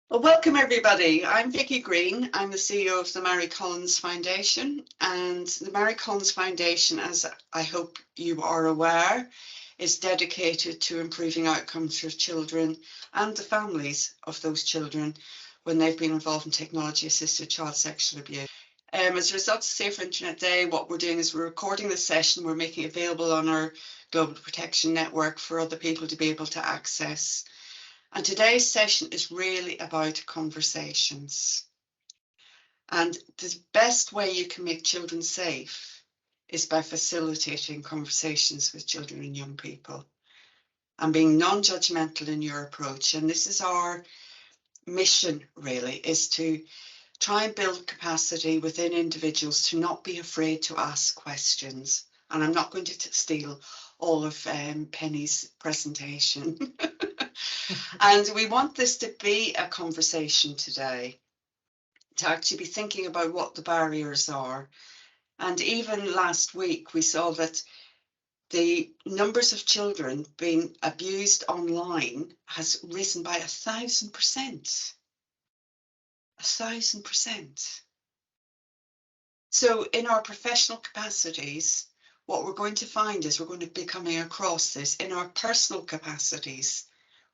Well, welcome everybody. I'm Vicky Green. I'm the CEO of the Mary Collins Foundation, and the Mary Collins Foundation, as I hope you are aware, is dedicated to improving outcomes for children and the families of those children when they've been involved in technology-assisted child sexual abuse. As a result of Safer Internet Day, what we're doing is we're recording this session, we're making it available on our Global Protection Network for other people to be able to access. And today's session is really about conversations. And the best way you can make children safe is by facilitating conversations with children and young people and being non-judgmental in your approach. And this is our mission, really, is to try and build capacity within individuals to not be afraid to ask questions. And I'm not going to steal all of Penny's presentation. And we want this to be a conversation today, to actually be thinking about what the barriers are. And even last week, we saw that the numbers of children being abused online has risen by 1,000%. 1,000%. So in our professional capacities, what we're going to find is we're going to be coming across this. In our personal capacities,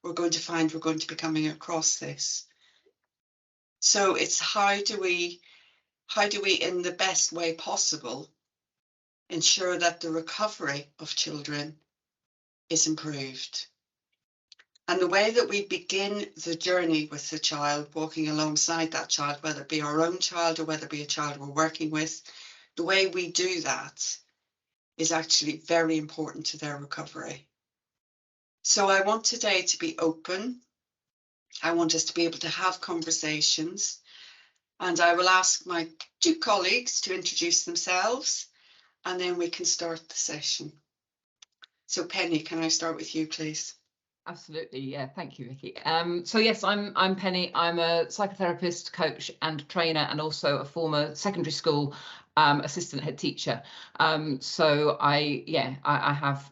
we're going to find we're going to be coming across this. So it's how do we in the best way possible ensure that the recovery of children is improved. And the way that we begin the journey with the child, walking alongside that child, whether it be our own child or whether it be a child we're working with, the way we do that is actually very important to their recovery. So I want today to be open. I want us to be able to have conversations, and I will ask my two colleagues to introduce themselves, and then we can start the session. So Penny, can I start with you, please? Absolutely, yeah. Thank you, Vicky. So yes, I'm Penny. I'm a psychotherapist, coach, and trainer, and also a former secondary school assistant head teacher. So I have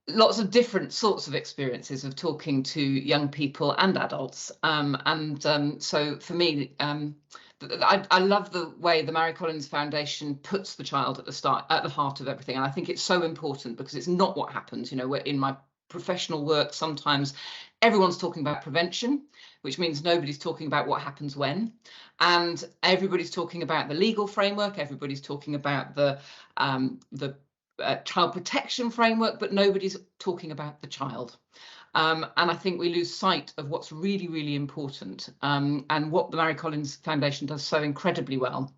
lots of different sorts of experiences of talking to young people and adults. So for me, I love the way the Mary Collins Foundation puts the child at the heart of everything. And I think it's so important because it's not what happens. You know, in my professional work, sometimes everyone's talking about prevention, which means nobody's talking about what happens when. And everybody's talking about the legal framework. Everybody's talking about the child protection framework, but nobody's talking about the child. And I think we lose sight of what's really, really important. And what the Mary Collins Foundation does so incredibly well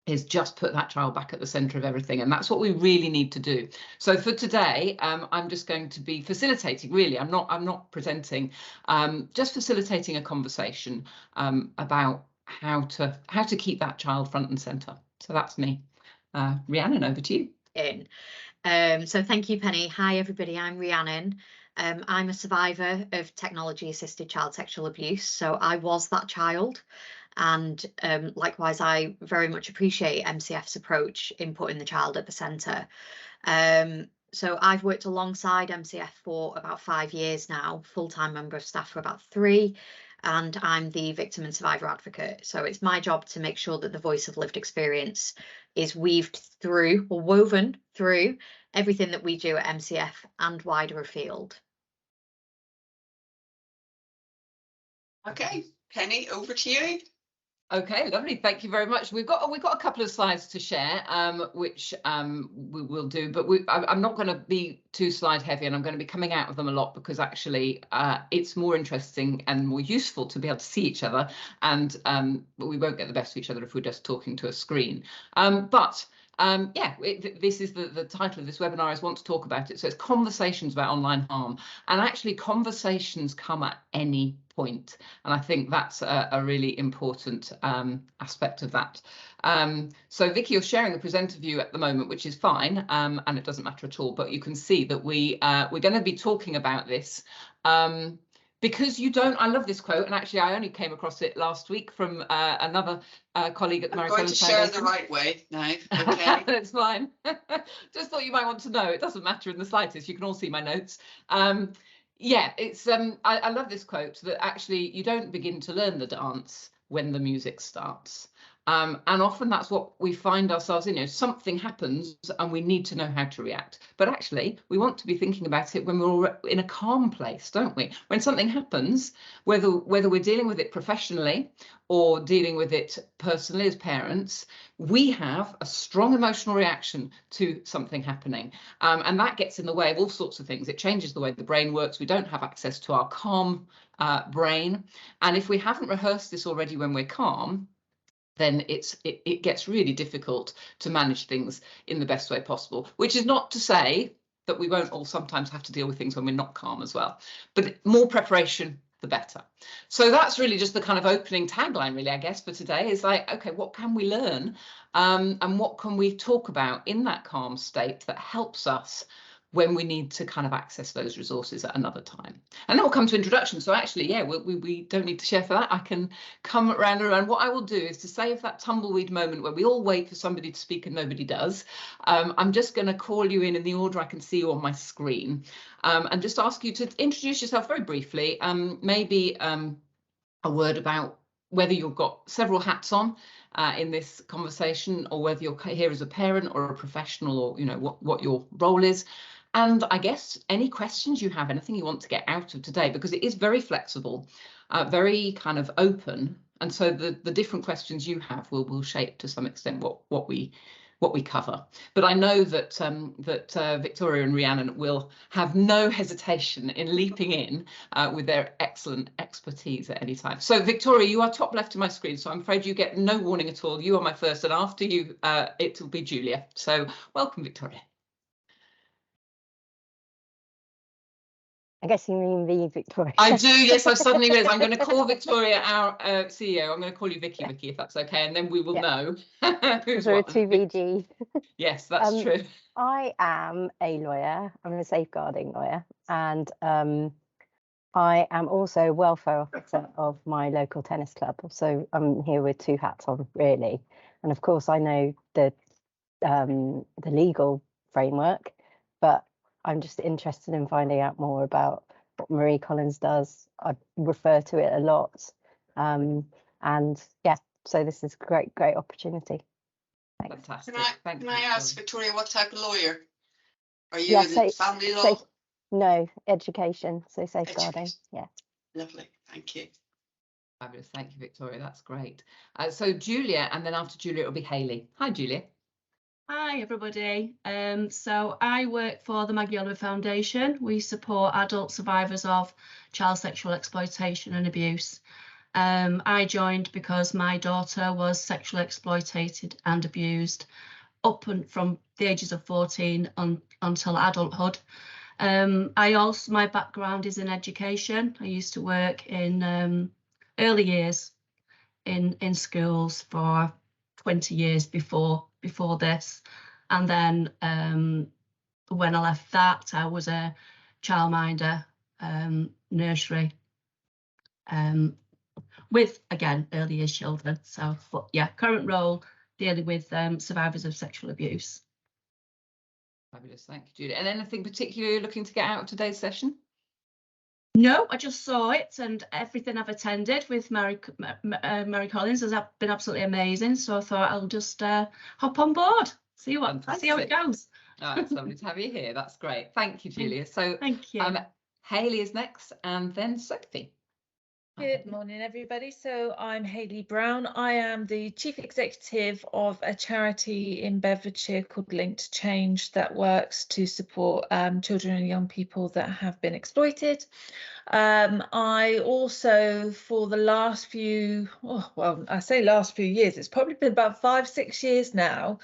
is just put that child back at the centre of everything. And that's what we really need to do. So for today, I'm just going to be facilitating, really. I'm not presenting, just facilitating a conversation about how to keep that child front and centre. So that's me. Rhiannon, over to you. So thank you, Penny. Hi, everybody. I'm Rhiannon. I'm a survivor of technology-assisted child sexual abuse. So I was that child. And likewise, I very much appreciate MCF's approach in putting the child at the centre. So I've worked alongside MCF for about 5 years now, full-time member of staff for about 3, and I'm the victim and survivor advocate. So it's my job to make sure that the voice of lived experience is woven through everything that we do at MCF and wider afield. Okay, Penny, over to you. Okay, lovely. Thank you very much. We've got a couple of slides to share, which we will do, but I'm not going to be too slide heavy, and I'm going to be coming out of them a lot because actually it's more interesting and more useful to be able to see each other, and we won't get the best of each other if we're just talking to a screen. This is the title of this webinar is Want to Talk About It. So it's conversations about online harm, and actually conversations come at any point, and I think that's a really important aspect of that. So Vicky, you're sharing the presenter view at the moment, which is fine, and it doesn't matter at all, but you can see that we're going to be talking about this because you don't. I love this quote, and actually I only came across it last week from another colleague at the Mary Collins Foundation. I'm going to share the right way now. Okay. That's fine. Just thought you might want to know. It doesn't matter in the slightest. You can all see my notes. Yeah, it's I love this quote that actually you don't begin to learn the dance when the music starts. And often that's what we find ourselves in. Something happens and we need to know how to react. But actually, we want to be thinking about it when we're in a calm place, don't we? When something happens, whether we're dealing with it professionally or dealing with it personally as parents, we have a strong emotional reaction to something happening. And that gets in the way of all sorts of things. It changes the way the brain works. We don't have access to our calm brain. And if we haven't rehearsed this already when we're calm, then it gets really difficult to manage things in the best way possible, which is not to say that we won't all sometimes have to deal with things when we're not calm as well. But more preparation, the better. So that's really just the kind of opening tagline, really, I guess, for today is like, OK, what can we learn and what can we talk about in that calm state that helps us when we need to kind of access those resources at another time. And then we'll come to introduction. So actually, yeah, we don't need to share for that. I can come around and around. What I will do is to save that tumbleweed moment where we all wait for somebody to speak and nobody does. I'm just going to call you in the order I can see you on my screen and just ask you to introduce yourself very briefly. Maybe a word about whether you've got several hats on in this conversation, or whether you're here as a parent or a professional, or what your role is. And I guess any questions you have, anything you want to get out of today, because it is very flexible, very kind of open. And so the different questions you have will shape to some extent what we cover. But I know that Victoria and Rhiannon will have no hesitation in leaping in with their excellent expertise at any time. So Victoria, you are top left of my screen, so I'm afraid you get no warning at all. You are my first, and after you, it will be Julia. So welcome, Victoria. I guess you mean the Victoria. I do, yes. I've suddenly realised I'm going to call Victoria our CEO. I'm going to call you Vicky, Vicky, if that's okay, and then we will know who's There are what. two VGs. Yes, that's true. I am a lawyer. I'm a safeguarding lawyer, and I am also a welfare officer of my local tennis club. So I'm here with two hats on, really. And of course, I know the legal framework, but I'm just interested in finding out more about what Marie Collins does. I refer to it a lot. And yeah, so this is a great opportunity. Thanks. Fantastic. Can I ask, Victoria, what type of lawyer? Are you Yeah, in family law? No, education, so safeguarding. Education. Yeah. Lovely, thank you. Fabulous, thank you, Victoria. That's great. So Julia, and then after Julia, it'll be Hayley. Hi, Julia. Hi everybody. So I work for the Maggie Oliver Foundation. We support adult survivors of child sexual exploitation and abuse. I joined because my daughter was sexually exploited and abused up from the ages of 14 until adulthood. My background is in education. I used to work in early years in schools for 20 years before this, and then when I left that, I was a childminder, nursery, with again early years children. So, but yeah, current role dealing with survivors of sexual abuse. Fabulous, thank you, Julia. And anything particular you're looking to get out of today's session? No, I just saw it, and everything I've attended with Mary Collins has been absolutely amazing. So I thought I'll just hop on board, see how it goes. Oh, it's lovely to have you here. That's great. Thank you, Julia. So thank you. Hayley is next, and then Sophie. Good morning, everybody. So I'm Hayley Brown. I am the Chief Executive of a charity in Bedfordshire called Linked Change that works to support children and young people that have been exploited. I also, for the last few, I say last few years, it's probably been about 5-6 years now,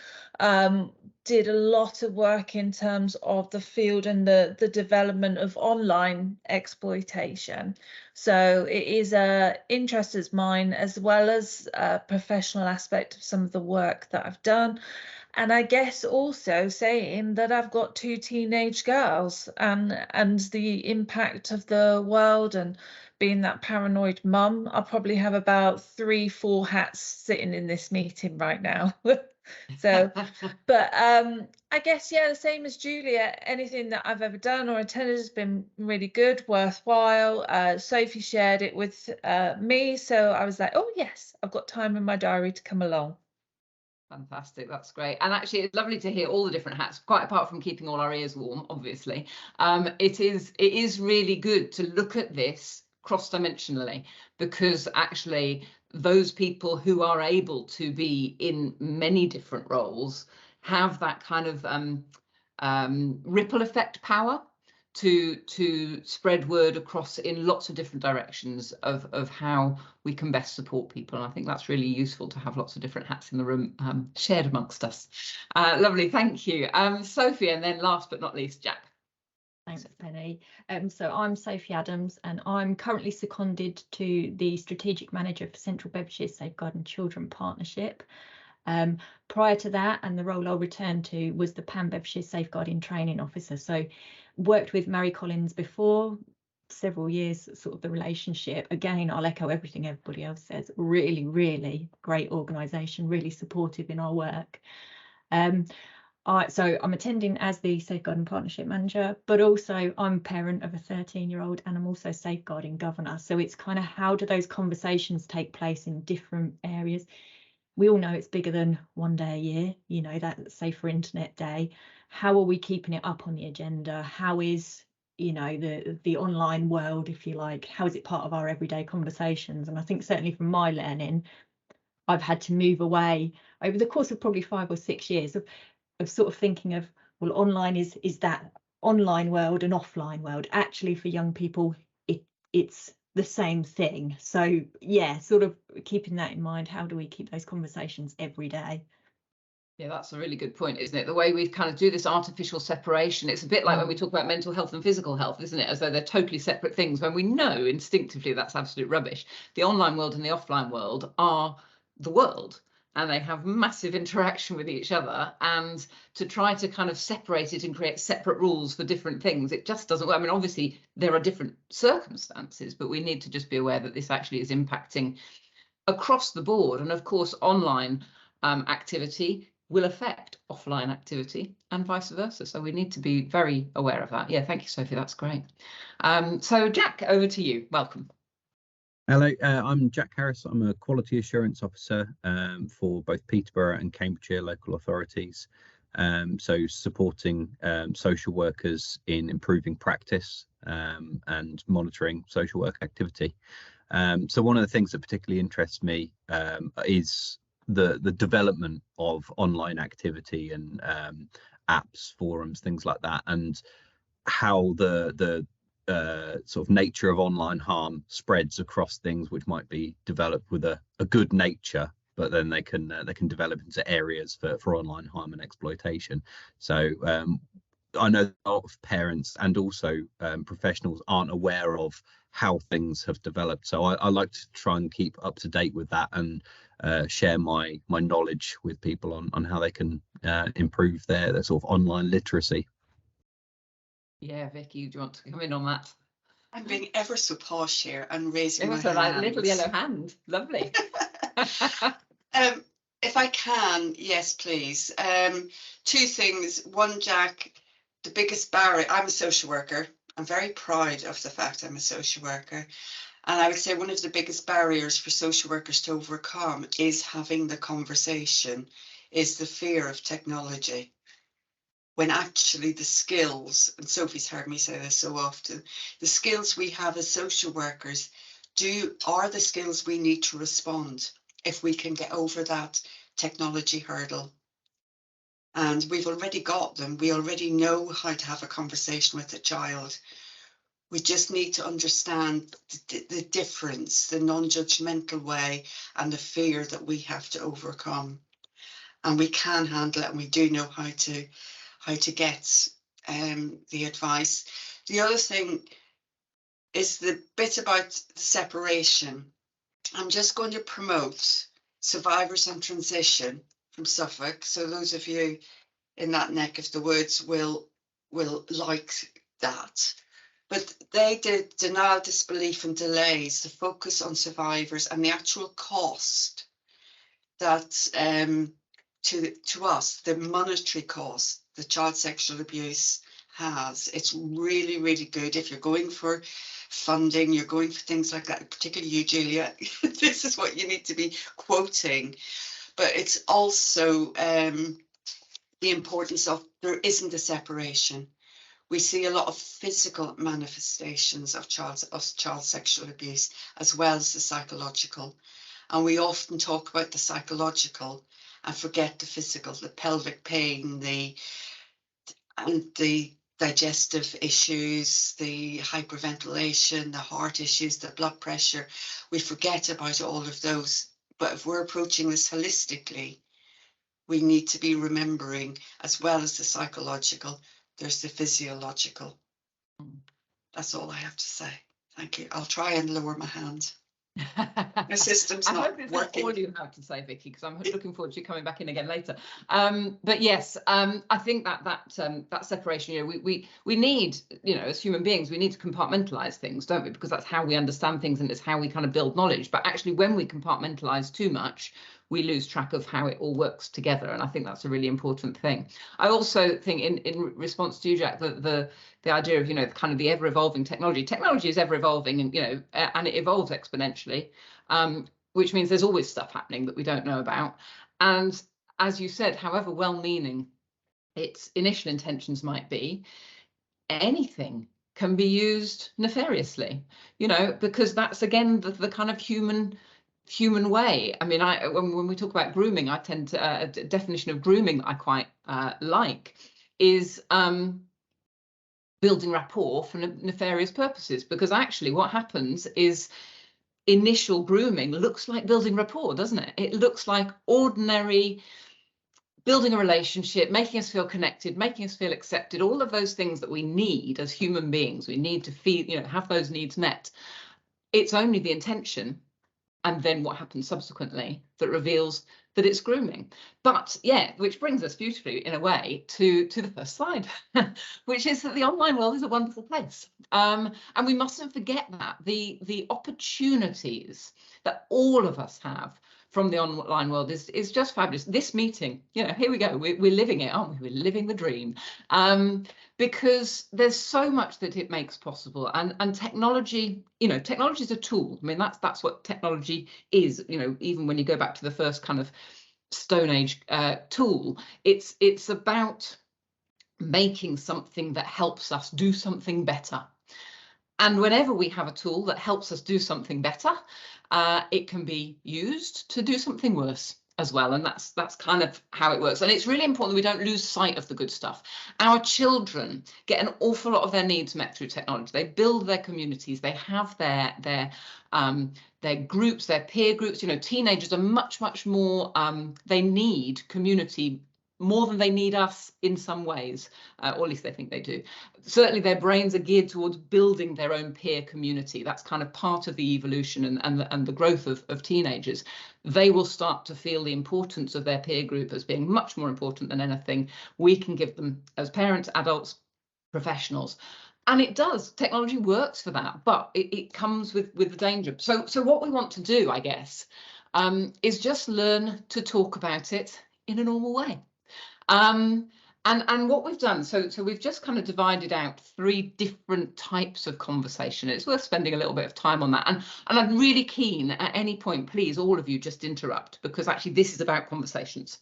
did a lot of work in terms of the field and the development of online exploitation. So it is an interest of mine, as well as a professional aspect of some of the work that I've done. And I guess also saying that I've got 2 teenage girls, and the impact of the world and being that paranoid mum, I probably have about 3-4 hats sitting in this meeting right now. So, but I guess, yeah, the same as Julia, anything that I've ever done or attended has been really good, worthwhile. Sophie shared it with me, so I was like, oh yes, I've got time in my diary to come along. Fantastic, that's great. And actually it's lovely to hear all the different hats, quite apart from keeping all our ears warm, obviously. It is really good to look at this cross-dimensionally, because actually those people who are able to be in many different roles have that kind of ripple effect power to spread word across in lots of different directions of how we can best support people. And I think that's really useful to have lots of different hats in the room shared amongst us. Lovely, thank you. Sophie, and then last but not least, Jack. Thanks, Penny. So I'm Sophie Adams, and I'm currently seconded to the Strategic Manager for Central Bedfordshire Safeguarding Children Partnership. Prior to that, and the role I'll return to, was the Pan Bedfordshire Safeguarding Training Officer. So worked with Mary Collins before, several years, sort of the relationship. Again, I'll echo everything everybody else says. Really, really great organisation, really supportive in our work. So I'm attending as the Safeguarding Partnership Manager, but also I'm a parent of a 13-year-old, and I'm also Safeguarding Governor. So it's kind of, how do those conversations take place in different areas? We all know it's bigger than one day a year, you know, that Safer Internet Day. How are we keeping it up on the agenda? How is, you know, the online world, if you like, how is it part of our everyday conversations? And I think certainly from my learning, I've had to move away over the course of probably 5 or 6 years of sort of thinking of, well, online is that online world and offline world. Actually, for young people, it's the same thing. So yeah, sort of keeping that in mind. How do we keep those conversations every day? Yeah, that's a really good point, isn't it? The way we kind of do this artificial separation, it's a bit like when we talk about mental health and physical health, isn't it? As though they're totally separate things, when we know instinctively that's absolute rubbish. The online world and the offline world are the world, and they have massive interaction with each other. And to try to kind of separate it and create separate rules for different things, it just doesn't work. I mean, obviously there are different circumstances, but we need to just be aware that this actually is impacting across the board. And of course, online activity will affect offline activity and vice versa. So we need to be very aware of that. Yeah, thank you, Sophie. That's great. So Jack, over to you. Welcome. Hello, I'm Jack Harris. I'm a Quality Assurance Officer for both Peterborough and Cambridgeshire local authorities. So supporting social workers in improving practice and monitoring social work activity. So one of the things that particularly interests me is the development of online activity and apps, forums, things like that, and how the sort of nature of online harm spreads across things which might be developed with a good nature, but then they can develop into areas for online harm and exploitation. So I know a lot of parents and also professionals aren't aware of how things have developed. So I like to try and keep up to date with that and share my knowledge with people on how they can improve their sort of online literacy. Yeah, Vicky, do you want to come in on that? I'm being ever so posh here and raising my So hand. that little yellow hand. Lovely. If I can, yes, please. 2 things. One, Jack, the biggest barrier, I'm a social worker. I'm very proud of the fact I'm a social worker. And I would say one of the biggest barriers for social workers to overcome is having the conversation, is the fear of technology. When actually the skills, and Sophie's heard me say this so often, the skills we have as social workers are the skills we need to respond if we can get over that technology hurdle. And we've already got them. We already know how to have a conversation with a child. We just need to understand the difference, the non-judgmental way, and the fear that we have to overcome. And we can handle it, and we do know how to get the advice. The other thing is the bit about the separation. I'm just going to promote Survivors on Transition from Suffolk. So those of you in that neck of the woods will like that. But they did denial, disbelief and delays, the focus on survivors and the actual cost that to us the monetary cost that child sexual abuse has. It's really, really good if you're going for funding, you're going for things like that, particularly you, Julia. This is what you need to be quoting. But it's also the importance of there isn't a separation. We see a lot of physical manifestations of child sexual abuse as well as the psychological. And we often talk about the psychological and forget the physical, the pelvic pain, the digestive issues, the hyperventilation, the heart issues, the blood pressure. We forget about all of those. But if we're approaching this holistically, we need to be remembering, as well as the psychological, there's the physiological. That's all I have to say. Thank you. I'll try and lower my hand. My system's I not hope it's working. not all you have to say, Vicky, because I'm looking forward to you coming back in again later. But yes, I think that separation, you know, we need, you know, as human beings, we need to compartmentalize things, don't we? Because that's how we understand things and it's how we kind of build knowledge. But actually, when we compartmentalize too much, we lose track of how it all works together. And I think that's a really important thing. I also think in response to you, Jack, the idea of, you know, kind of the ever evolving technology. Technology is ever evolving, and, you know, and it evolves exponentially, which means there's always stuff happening that we don't know about. And as you said, however well-meaning its initial intentions might be, anything can be used nefariously, you know, because that's, again, the kind of human way. I mean, when we talk about grooming, I tend to a definition of grooming that I quite like is building rapport for nefarious purposes, because actually what happens is initial grooming looks like building rapport, doesn't it? It looks like ordinary building a relationship, making us feel connected, making us feel accepted, all of those things that we need as human beings. We need to feel, you know, have those needs met. It's only the intention and then what happens subsequently that reveals that it's grooming. But yeah, which brings us beautifully in a way to the first slide, which is that the online world is a wonderful place. And we mustn't forget that the opportunities that all of us have from the online world is just fabulous. This meeting, you know, here we go, we're living it, aren't we? We're living the dream. Because there's so much that it makes possible, and technology, you know, technology is a tool. I mean, that's what technology is. You know, even when you go back to the first kind of Stone Age tool, it's about making something that helps us do something better. And whenever we have a tool that helps us do something better, it can be used to do something worse as well. And that's kind of how it works. And it's really important that we don't lose sight of the good stuff. Our children get an awful lot of their needs met through technology. They build their communities. They have their groups, their peer groups. You know, teenagers are much more, they need community more than they need us in some ways, or at least they think they do. Certainly their brains are geared towards building their own peer community. That's kind of part of the evolution and the growth of teenagers. They will start to feel the importance of their peer group as being much more important than anything we can give them as parents, adults, professionals. And it does, technology works for that, but it comes with the danger. So what we want to do, I guess, is just learn to talk about it in a normal way. And what we've done, so we've just kind of divided out 3 different types of conversation. It's worth spending a little bit of time on that. And I'm really keen at any point, please, all of you just interrupt, because actually this is about conversations.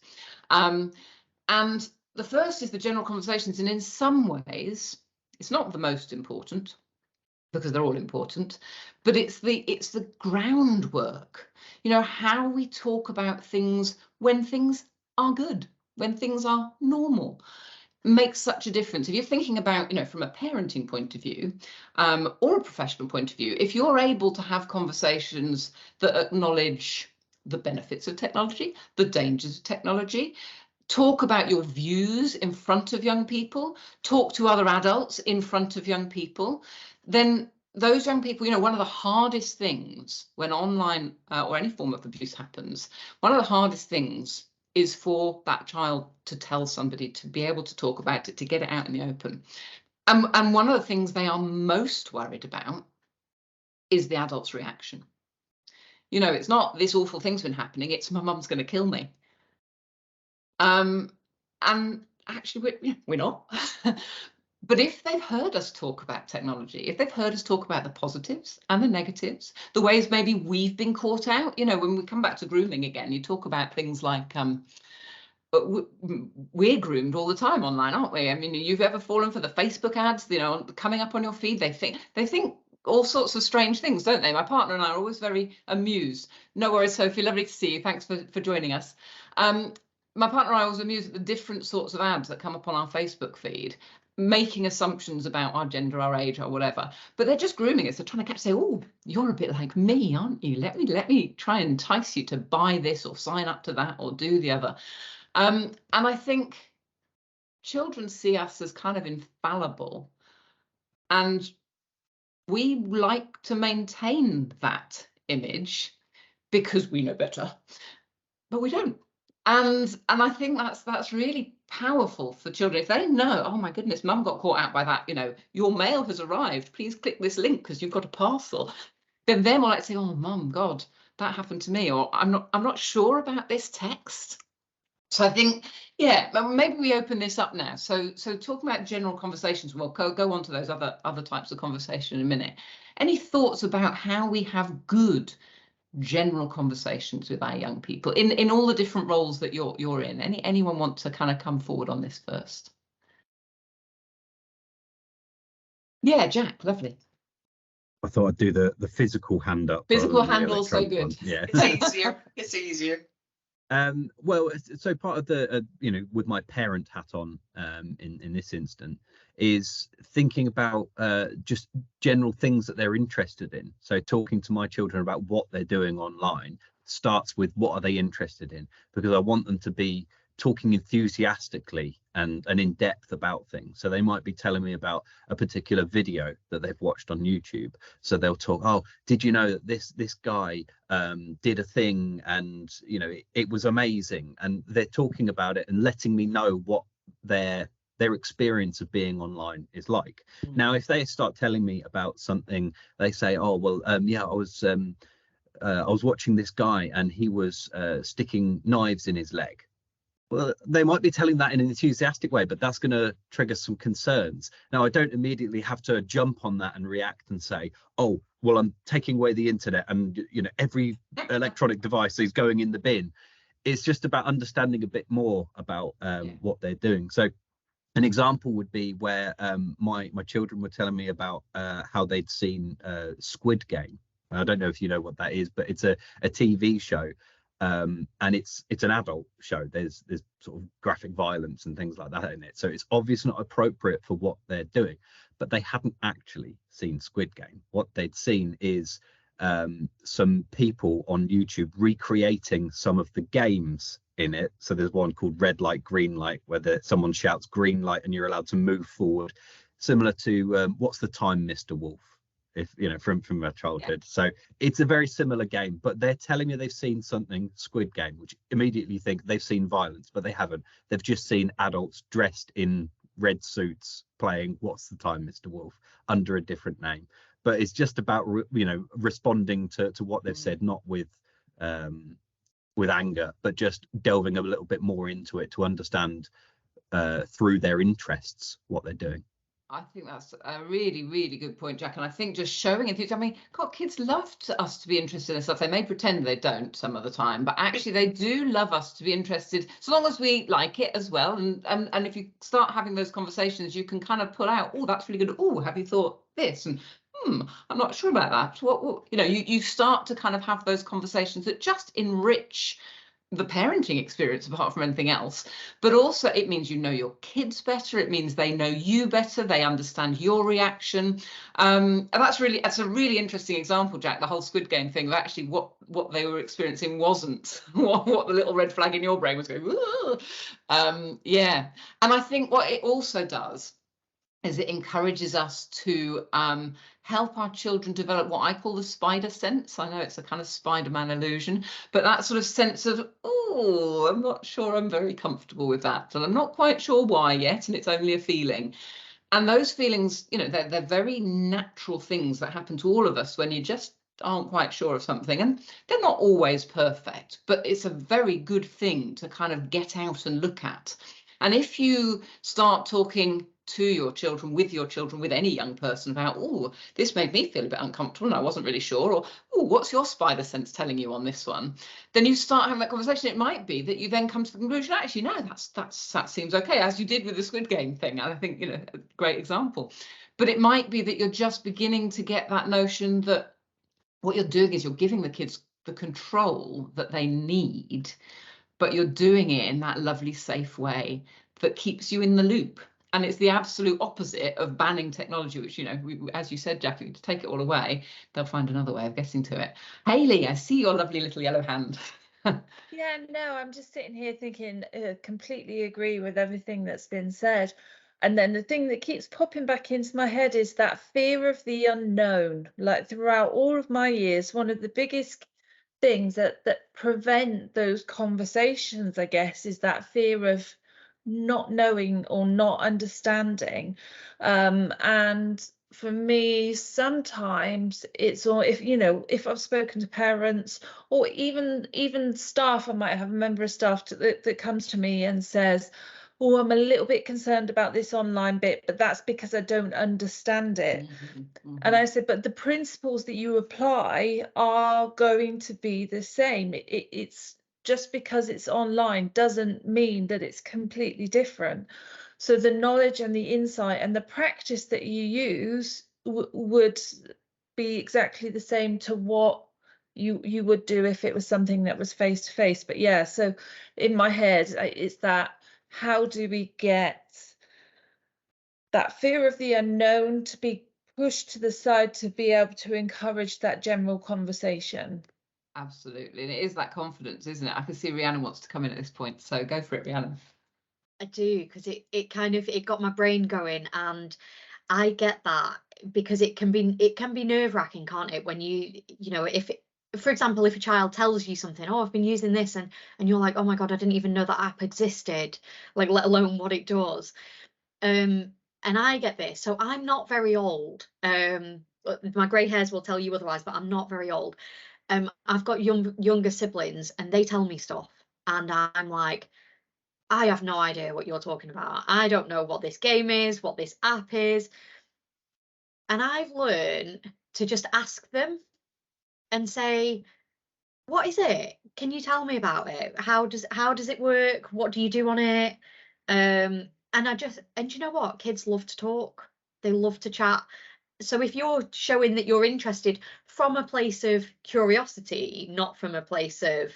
And the first is the general conversations. And in some ways, it's not the most important, because they're all important, but it's the groundwork, you know, how we talk about things when things are good, when things are normal, makes such a difference. If you're thinking about, you know, from a parenting point of view, or a professional point of view, if you're able to have conversations that acknowledge the benefits of technology, the dangers of technology, talk about your views in front of young people, talk to other adults in front of young people, then those young people, you know, one of the hardest things when online or any form of abuse happens, one of the hardest things is for that child to tell somebody, to be able to talk about it, to get it out in the open. And one of the things they are most worried about is the adult's reaction. You know, it's not this awful thing's been happening, it's my mum's going to kill me. And actually, we're not. But if they've heard us talk about technology, if they've heard us talk about the positives and the negatives, the ways maybe we've been caught out, when we come back to grooming again, you talk about things like we're groomed all the time online, aren't we? I mean, you've ever fallen for the Facebook ads, coming up on your feed? They think all sorts of strange things, don't they? My partner and I are always very amused. No worries, Sophie, lovely to see you. Thanks for joining us. My partner and I are always amused at the different sorts of ads that come up on our Facebook feed, making assumptions about our gender, our age, or whatever. But they're just grooming us. They're trying to say, oh, you're a bit like me, aren't you? Let me try and entice you to buy this or sign up to that or do the other. And I think children see us as kind of infallible, and we like to maintain that image because we know better, but we don't. And I think that's really powerful for children. If they know, oh my goodness, mum got caught out by that, your mail has arrived, please click this link because you've got a parcel, then they're more like saying, oh mum, God, that happened to me, or I'm not sure about this text. So I think, yeah, maybe we open this up now. So talking about general conversations, we'll go on to those other types of conversation in a minute. Any thoughts about how we have good general conversations with our young people in all the different roles that you're in? Anyone want to kind of come forward on this first? Yeah, Jack, lovely. I thought I'd do the physical hand up. Physical hand also good. One. Yeah, it's easier. Well, so part of the with my parent hat on in this instant is thinking about just general things that they're interested in. So talking to my children about what they're doing online starts with what are they interested in, because I want them to be talking enthusiastically and in depth about things. So they might be telling me about a particular video that they've watched on YouTube. So they'll talk, oh, did you know that this guy did a thing and it was amazing, and they're talking about it and letting me know what their experience of being online is like. Now, if they start telling me about something, they say, oh well, yeah, I was watching this guy and he was sticking knives in his leg. Well, they might be telling that in an enthusiastic way, but that's going to trigger some concerns. Now, I don't immediately have to jump on that and react and say, oh, well, I'm taking away the internet and, every electronic device is going in the bin. It's just about understanding a bit more about what they're doing. So an example would be where my children were telling me about how they'd seen Squid Game. I don't know if you know what that is, but it's a TV show. And it's an adult show. There's sort of graphic violence and things like that in it, so it's obviously not appropriate for what they're doing. But they hadn't actually seen Squid Game. What they'd seen is some people on YouTube recreating some of the games in it. So there's one called Red Light, Green Light, where someone shouts green light and you're allowed to move forward, similar to What's the Time, Mr. Wolf, if from my childhood. Yeah. So it's a very similar game, but they're telling me they've seen something, Squid Game, which immediately think they've seen violence, but they haven't. They've just seen adults dressed in red suits playing What's the Time, Mr. Wolf, under a different name. But it's just about responding to what they've said, not with anger, but just delving a little bit more into it to understand through their interests what they're doing. I think that's a really, really good point, Jack. And I think just showing enthusiasm. I mean, God, kids love us to be interested in stuff. They may pretend they don't some of the time, but actually they do love us to be interested, so long as we like it as well. And if you start having those conversations, you can kind of pull out, oh, that's really good. Oh, have you thought this? And I'm not sure about that. What you start to kind of have those conversations that just enrich the parenting experience apart from anything else. But also it means you know your kids better, it means they know you better, they understand your reaction. And that's a really interesting example, Jack, the whole Squid Game thing, of actually what they were experiencing wasn't what the little red flag in your brain was going. Yeah. And I think what it also does is it encourages us to help our children develop what I call the spider sense. I know it's a kind of Spider-Man illusion, but that sort of sense of, oh, I'm not sure I'm very comfortable with that, and I'm not quite sure why yet, and it's only a feeling. And those feelings, they're very natural things that happen to all of us when you just aren't quite sure of something, and they're not always perfect, but it's a very good thing to kind of get out and look at. And if you start talking to your children, with any young person about, oh, this made me feel a bit uncomfortable and I wasn't really sure, or, oh, what's your spider sense telling you on this one? Then you start having that conversation. It might be that you then come to the conclusion, actually, no, that seems okay, as you did with the Squid Game thing. I think, a great example. But it might be that you're just beginning to get that notion that what you're doing is you're giving the kids the control that they need, but you're doing it in that lovely, safe way that keeps you in the loop. And it's the absolute opposite of banning technology, which, as you said, Jackie, to take it all away, they'll find another way of getting to it. Hayley, I see your lovely little yellow hand. Yeah, no, I'm just sitting here thinking, completely agree with everything that's been said. And then the thing that keeps popping back into my head is that fear of the unknown. Like throughout all of my years, one of the biggest things that prevent those conversations, I guess, is that fear of not knowing or not understanding. And for me, sometimes it's, or if I've spoken to parents or even staff, I might have a member of staff that comes to me and says, oh, I'm a little bit concerned about this online bit, but that's because I don't understand it. And I said, but the principles that you apply are going to be the same. It's just because it's online doesn't mean that it's completely different. So the knowledge and the insight and the practice that you use would be exactly the same to what you would do if it was something that was face to face. But yeah, so in my head, it's that, how do we get that fear of the unknown to be pushed to the side to be able to encourage that general conversation? Absolutely. And it is that confidence, isn't it? I can see Rhiannon wants to come in at this point, so go for it, Rhiannon. I do, because it got my brain going, and I get that, because it can be nerve-wracking, can't it, when for example, if a child tells you something, oh, I've been using this, and you're like, oh my God, I didn't even know that app existed, like, let alone what it does. And I get this. So I'm not very old. My grey hairs will tell you otherwise, but I'm not very old. I've got younger siblings, and they tell me stuff, and I'm like, I have no idea what you're talking about. I don't know what this game is, what this app is. And I've learned to just ask them and say, what is it? Can you tell me about it? How does it work? What do you do on it? And you know what? Kids love to talk. They love to chat. So if you're showing that you're interested from a place of curiosity, not from a place of,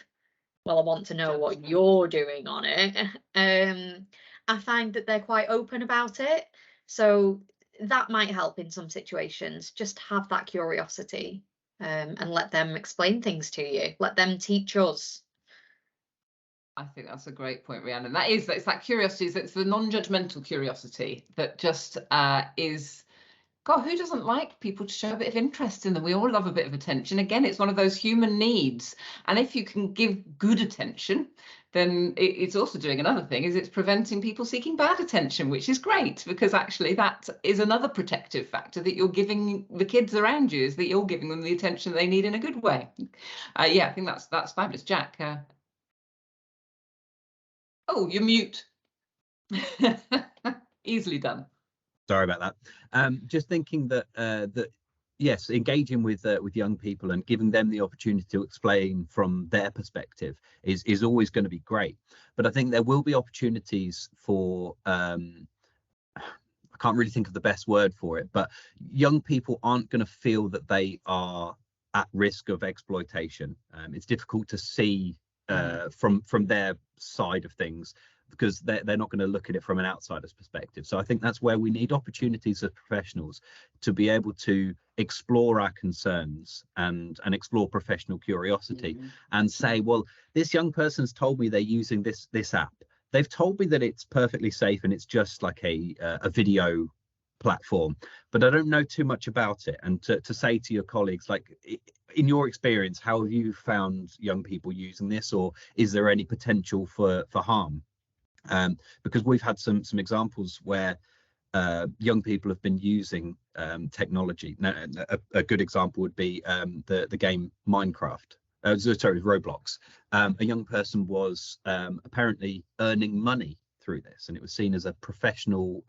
well, I want to know what you're doing on it, I find that they're quite open about it. So that might help in some situations. Just have that curiosity, and let them explain things to you. Let them teach us. I think that's a great point, Rhiannon. It's that curiosity. It's the non-judgmental curiosity that just is. God, who doesn't like people to show a bit of interest in them? We all love a bit of attention. Again, it's one of those human needs. And if you can give good attention, then it's also doing another thing, is it's preventing people seeking bad attention, which is great, because actually that is another protective factor that you're giving the kids around you, is that you're giving them the attention they need in a good way. Yeah, I think that's fabulous. Jack. Oh, you're mute. Easily done. Sorry about that. Just thinking that yes, engaging with young people and giving them the opportunity to explain from their perspective is always going to be great. But I think there will be opportunities for I can't really think of the best word for it, but young people aren't going to feel that they are at risk of exploitation. It's difficult to see from their side of things, because they're not going to look at it from an outsider's perspective. So I think that's where we need opportunities as professionals to be able to explore our concerns and explore professional curiosity, and say, well, this young person's told me they're using this app. They've told me that it's perfectly safe and it's just like a video platform, but I don't know too much about it. And to say to your colleagues, like, in your experience, how have you found young people using this, or is there any potential for harm? Because we've had some examples where young people have been using technology. Now, a good example would be the game Minecraft. Sorry, Roblox. A young person was apparently earning money through this, and it was seen as a professional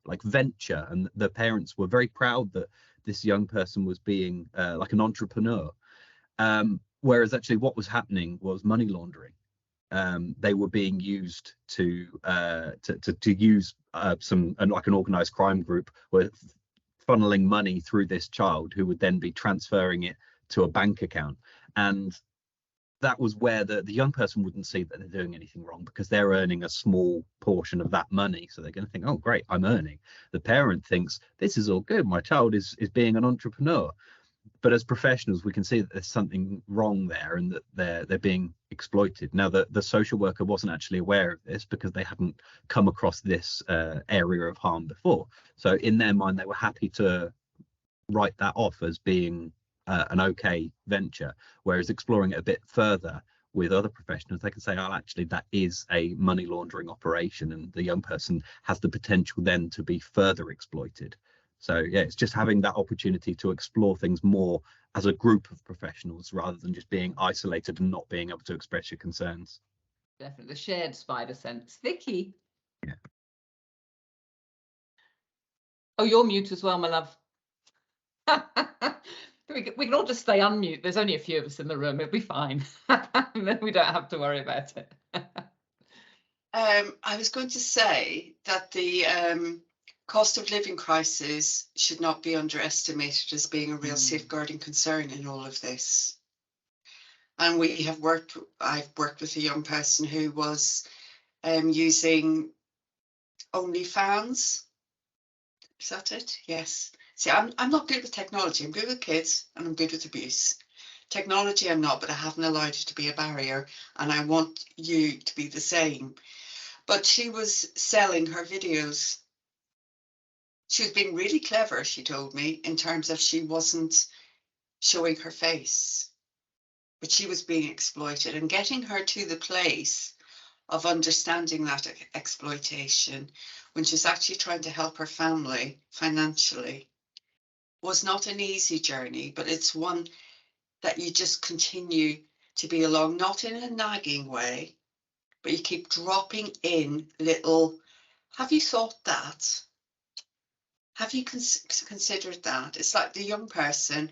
like venture, and the parents were very proud that this young person was being like an entrepreneur, whereas actually what was happening was money laundering. They were being used to use some like an organized crime group were funneling money through this child, who would then be transferring it to a bank account. And that was where the young person wouldn't see that they're doing anything wrong, because they're earning a small portion of that money. So they're going to think, oh, great, I'm earning. The parent thinks this is all good. My child is being an entrepreneur. But as professionals, we can see that there's something wrong there, and that they're being exploited. Now, the social worker wasn't actually aware of this because they hadn't come across this area of harm before. So in their mind, they were happy to write that off as being an okay venture, whereas exploring it a bit further with other professionals, they can say, oh, actually, that is a money laundering operation, and the young person has the potential then to be further exploited. So yeah, it's just having that opportunity to explore things more as a group of professionals, rather than just being isolated and not being able to express your concerns. Definitely the shared spider sense. Vicky. Yeah. Oh, you're mute as well, my love. We can all just stay unmute. There's only a few of us in the room. It'll be fine. Then we don't have to worry about it. I was going to say that the cost of living crisis should not be underestimated as being a real safeguarding concern in all of this. And I've worked with a young person who was using OnlyFans. Is that it? Yes. See, I'm not good with technology. I'm good with kids and I'm good with abuse. Technology I'm not, but I haven't allowed it to be a barrier, and I want you to be the same. But she was selling her videos. She was being really clever, she told me, in terms of she wasn't showing her face, but she was being exploited. And getting her to the place of understanding that exploitation when she's actually trying to help her family financially was not an easy journey, but it's one that you just continue to be along, not in a nagging way, but you keep dropping in little, have you thought that? Have you considered that? It's like the young person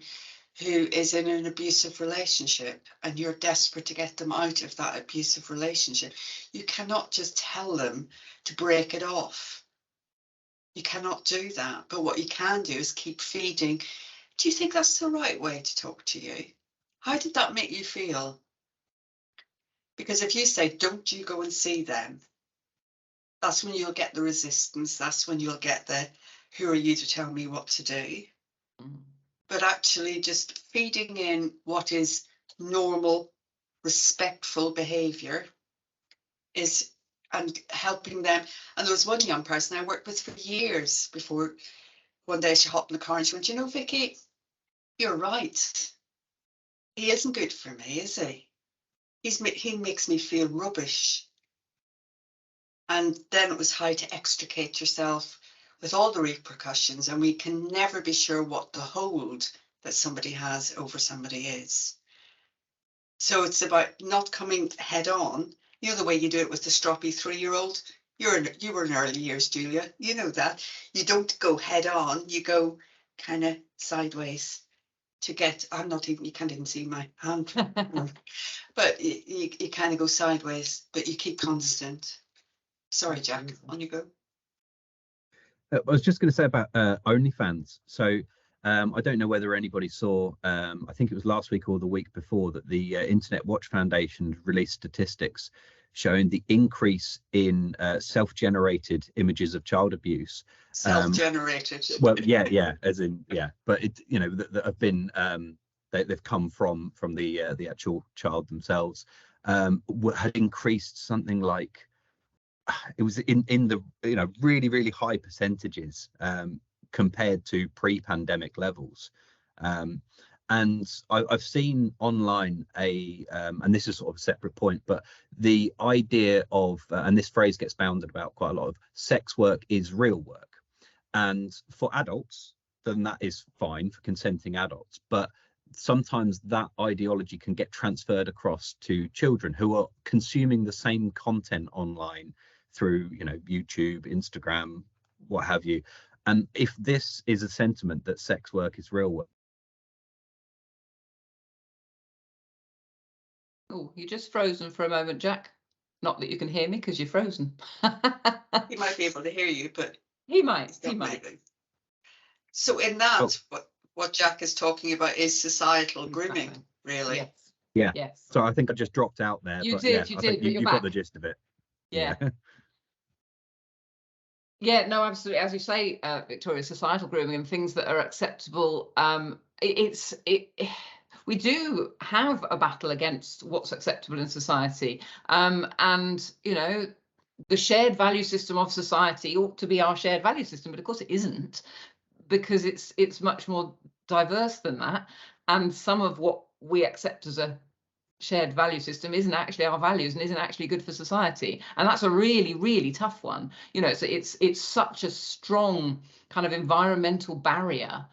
who is in an abusive relationship and you're desperate to get them out of that abusive relationship. You cannot just tell them to break it off. You cannot do that. But what you can do is keep feeding. Do you think that's the right way to talk to you? How did that make you feel? Because if you say, don't you go and see them, that's when you'll get the resistance. That's when you'll get the, who are you to tell me what to do? But actually just feeding in what is normal, respectful behaviour is, and helping them. And there was one young person I worked with for years before one day she hopped in the car and she went, you know, Vicky, you're right. He isn't good for me, is he? He makes me feel rubbish. And then it was how to extricate yourself with all the repercussions, and we can never be sure what the hold that somebody has over somebody is. So it's about not coming head on. You know the way you do it with the stroppy 3-year-old? You were in early years, Julia. You know that. You don't go head on, you go kind of sideways to get, you can't even see my hand. But you kind of go sideways, but you keep constant. Sorry, Jack, on you go. I was just going to say about OnlyFans. So I don't know whether anybody saw, I think it was last week or the week before, that the Internet Watch Foundation released statistics showing the increase in self-generated images of child abuse. Self-generated. Well, yeah, as in, yeah, but it, you know, that have been, they've come from the actual child themselves, had increased something like, it was in the, you know, really, really high percentages compared to pre-pandemic levels. And I've seen online and this is sort of a separate point, but the idea of, and this phrase gets bounded about quite a lot, of sex work is real work. And for adults, then that is fine for consenting adults. But sometimes that ideology can get transferred across to children who are consuming the same content online through, you know, YouTube, Instagram, what have you. And if this is a sentiment that sex work is real work. Oh, you're just frozen for a moment, Jack. Not that you can hear me because you're frozen. He might be able to hear you, but He might. he's not He might. moving. So in that, what Jack is talking about is societal grooming, Exactly. really. Yes. Yeah. Yes. So I think I just dropped out there. You but did, yeah, you I did, think but you're you've got back. the gist of it. Yeah. Yeah, no, absolutely. As you say, Victoria, societal grooming and things that are acceptable. We do have a battle against what's acceptable in society, and you know, the shared value system of society ought to be our shared value system, but of course it isn't, because it's much more diverse than that, and some of what we accept as a shared value system isn't actually our values and isn't actually good for society, and that's a really, really tough one. You know, so it's such a strong kind of environmental barrier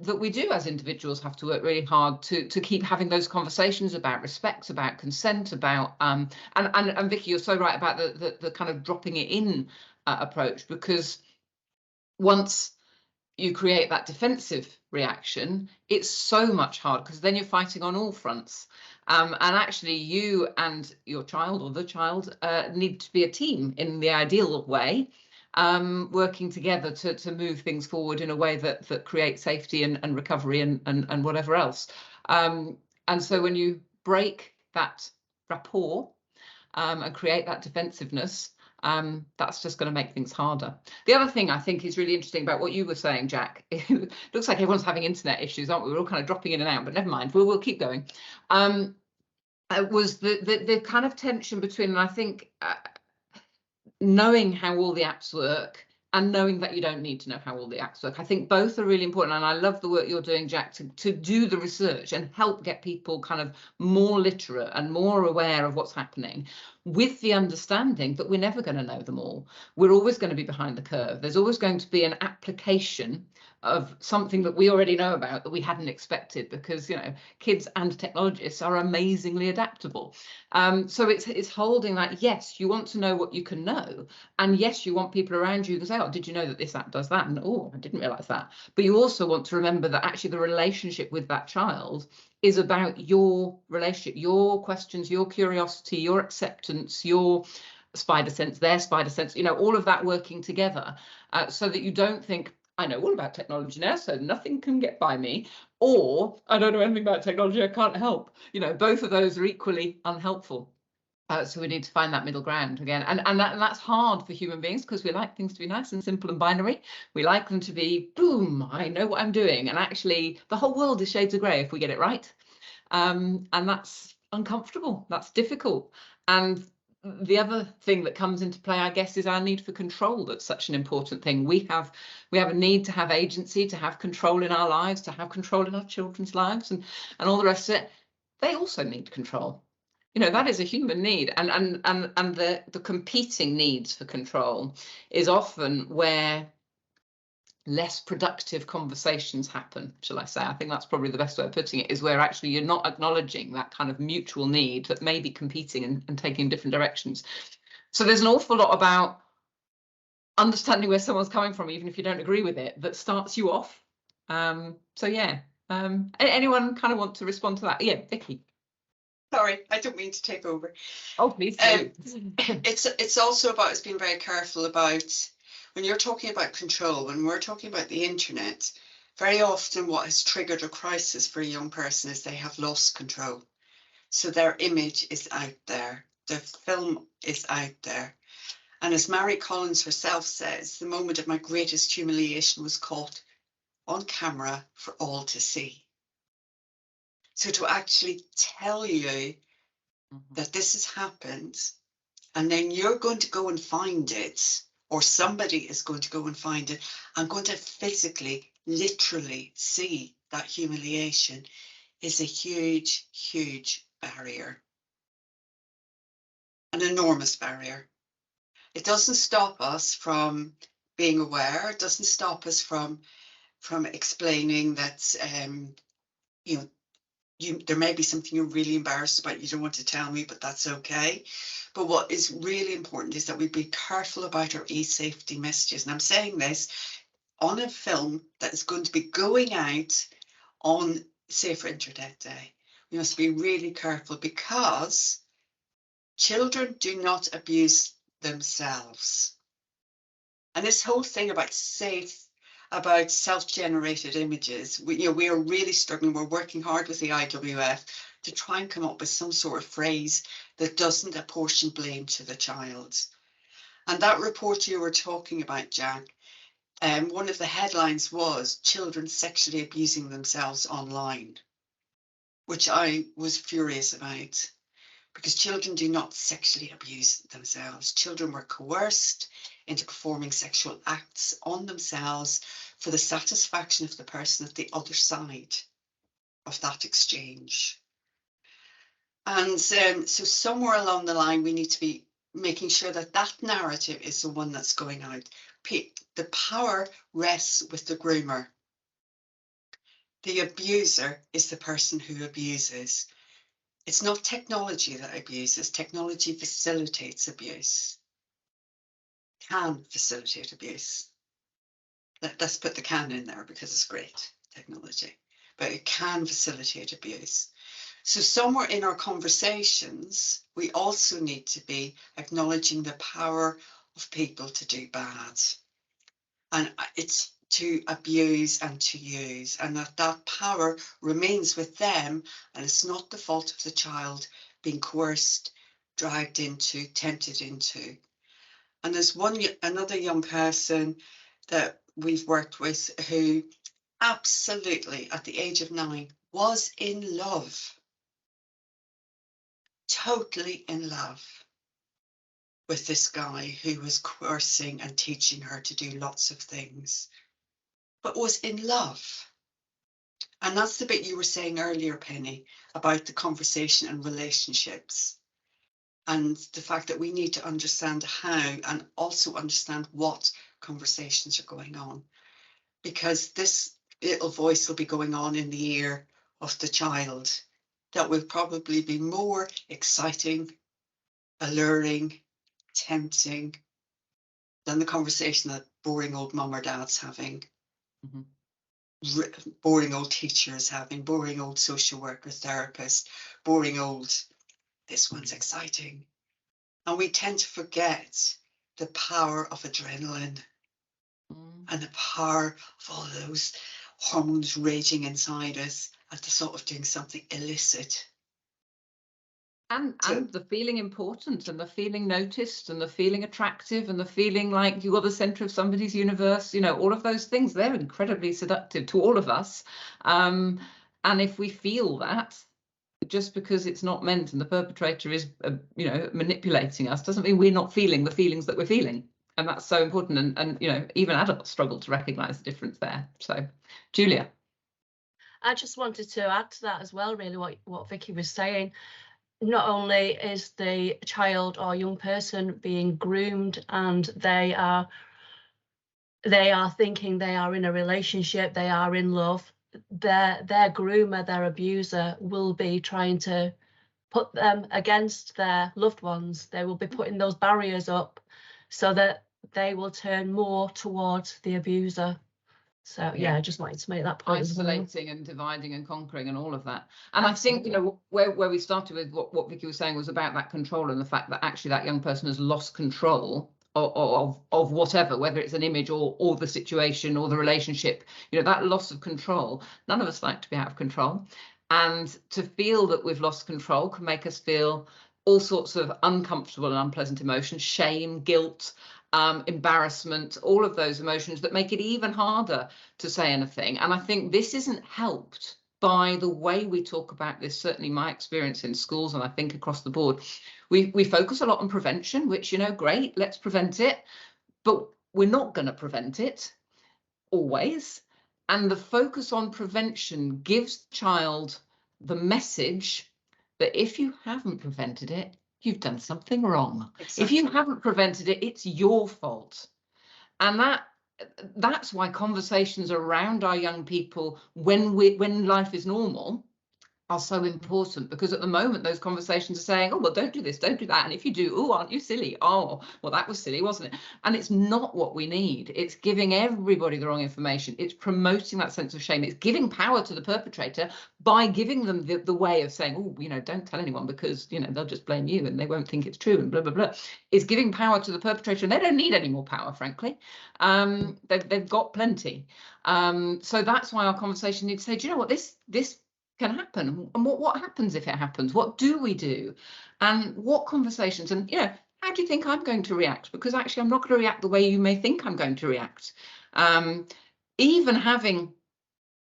that we do as individuals have to work really hard to keep having those conversations about respect, about consent, about and Vicky, you're so right about the kind of dropping it in approach, because once you create that defensive reaction, it's so much harder, because then you're fighting on all fronts. And actually you and your child or the child need to be a team in the ideal way, working together to move things forward in a way that creates safety and recovery and whatever else. And so when you break that rapport and create that defensiveness, that's just going to make things harder. The other thing I think is really interesting about what you were saying, Jack, it looks like everyone's having internet issues, aren't we? We're all kind of dropping in and out, but never mind, we'll keep going. Was the kind of tension between, and I think knowing how all the apps work and knowing that you don't need to know how all the apps work. I think both are really important, and I love the work you're doing, Jack, to do the research and help get people kind of more literate and more aware of what's happening, with the understanding that we're never going to know them all. We're always going to be behind the curve. There's always going to be an application of something that we already know about that we hadn't expected, because, you know, kids and technologists are amazingly adaptable. So it's holding that, yes, you want to know what you can know, and yes, you want people around you to say, oh, did you know that this app does that? And oh, I didn't realize that. But you also want to remember that actually the relationship with that child is about your relationship, your questions, your curiosity, your acceptance, your spider sense, their spider sense, you know, all of that working together, so that you don't think, I know all about technology now, so nothing can get by me, or I don't know anything about technology, I can't help. You know, both of those are equally unhelpful. So we need to find that middle ground again, and that's hard for human beings, because we like things to be nice and simple and binary. We like them to be, boom, I know what I'm doing, and actually the whole world is shades of grey if we get it right. And that's uncomfortable, that's difficult. And the other thing that comes into play, I guess, is our need for control. That's such an important thing. We have a need to have agency, to have control in our lives, to have control in our children's lives, and all the rest of it. They also need control. You know, that is a human need, and the competing needs for control is often where less productive conversations happen, shall I say. I think that's probably the best way of putting it, is where actually you're not acknowledging that kind of mutual need that may be competing and taking in different directions. So there's an awful lot about understanding where someone's coming from, even if you don't agree with it, that starts you off. So yeah, anyone kind of want to respond to that? Yeah, Vicky. Sorry, I don't mean to take over. Oh, please do. It's also about us being very careful about, when you're talking about control, when we're talking about the internet, very often what has triggered a crisis for a young person is they have lost control. So their image is out there, their film is out there. And as Mary Collins herself says, the moment of my greatest humiliation was caught on camera for all to see. So to actually tell you that this has happened, and then you're going to go and find it, or somebody is going to go and find it, I'm going to physically, literally see that humiliation, is a huge, huge barrier. An enormous barrier. It doesn't stop us from being aware. It doesn't stop us from explaining that, you know, there may be something you're really embarrassed about, you don't want to tell me, but that's okay. But what is really important is that we be careful about our e-safety messages. And I'm saying this on a film that is going to be going out on Safer Internet Day. We must be really careful, because children do not abuse themselves. And this whole thing about self-generated images, we are really struggling. We're working hard with the IWF to try and come up with some sort of phrase that doesn't apportion blame to the child. And that report you were talking about, Jack, one of the headlines was children sexually abusing themselves online, which I was furious about, because children do not sexually abuse themselves. Children were coerced into performing sexual acts on themselves for the satisfaction of the person at the other side of that exchange. And so somewhere along the line, we need to be making sure that that narrative is the one that's going out. The power rests with the groomer. The abuser is the person who abuses. It's not technology that abuses. Technology facilitates abuse. Can facilitate abuse. Let's put the can in there, because it's great technology, but it can facilitate abuse. So somewhere in our conversations, we also need to be acknowledging the power of people to do bad. And it's to abuse and to use, and that power remains with them, and it's not the fault of the child being coerced, dragged into, tempted into. And there's another young person that we've worked with who absolutely, at the age of 9, was in love, totally in love with this guy who was coercing and teaching her to do lots of things, but was in love. And that's the bit you were saying earlier, Penny, about the conversation and relationships, and the fact that we need to understand how, and also understand what conversations are going on, because this little voice will be going on in the ear of the child that will probably be more exciting, alluring, tempting than the conversation that boring old mum or dad's having, boring old teachers having, boring old social worker, therapist, boring old, this one's exciting. And we tend to forget the power of adrenaline and the power of all those hormones raging inside us at the thought of doing something illicit. And the feeling important, and the feeling noticed, and the feeling attractive, and the feeling like you are the centre of somebody's universe, all of those things, they're incredibly seductive to all of us. And if we feel that, just because it's not meant and the perpetrator is, manipulating us, doesn't mean we're not feeling the feelings that we're feeling. And that's so important. And even adults struggle to recognise the difference there. So, Julia. I just wanted to add to that as well, really, what Vicky was saying. Not only is the child or young person being groomed and they are thinking they are in a relationship, they are in love, their groomer, their abuser will be trying to put them against their loved ones. They will be putting those barriers up so that they will turn more towards the abuser. So yeah, I just wanted to make that point. Isolating and dividing and conquering and all of that. And absolutely. I think, where we started with what Vicky was saying was about that control, and the fact that actually that young person has lost control of whatever, whether it's an image or the situation or the relationship, that loss of control. None of us like to be out of control. And to feel that we've lost control can make us feel all sorts of uncomfortable and unpleasant emotions, shame, guilt, embarrassment, all of those emotions that make it even harder to say anything. And I think this isn't helped by the way we talk about this. Certainly my experience in schools, and I think across the board, we focus a lot on prevention, which, great, let's prevent it, but we're not going to prevent it always. And the focus on prevention gives the child the message that if you haven't prevented it, you've done something wrong. Exactly. If you haven't prevented it, it's your fault. And that's why conversations around our young people when life is normal are so important, because at the moment those conversations are saying, oh, well, don't do this, don't do that, and if you do, oh, aren't you silly? Oh, well, that was silly, wasn't it? And it's not what we need. It's giving everybody the wrong information. It's promoting that sense of shame. It's giving power to the perpetrator by giving them the way of saying, oh, you know, don't tell anyone, because, you know, they'll just blame you and they won't think it's true, and blah blah blah. It's giving power to the perpetrator, and they don't need any more power, frankly. They've got plenty. So that's why our conversation needs to say, do you know what, this can happen, and what happens if it happens? What do we do? And what conversations? And, you know, how do you think I'm going to react? Because actually I'm not going to react the way you may think I'm going to react. Even having,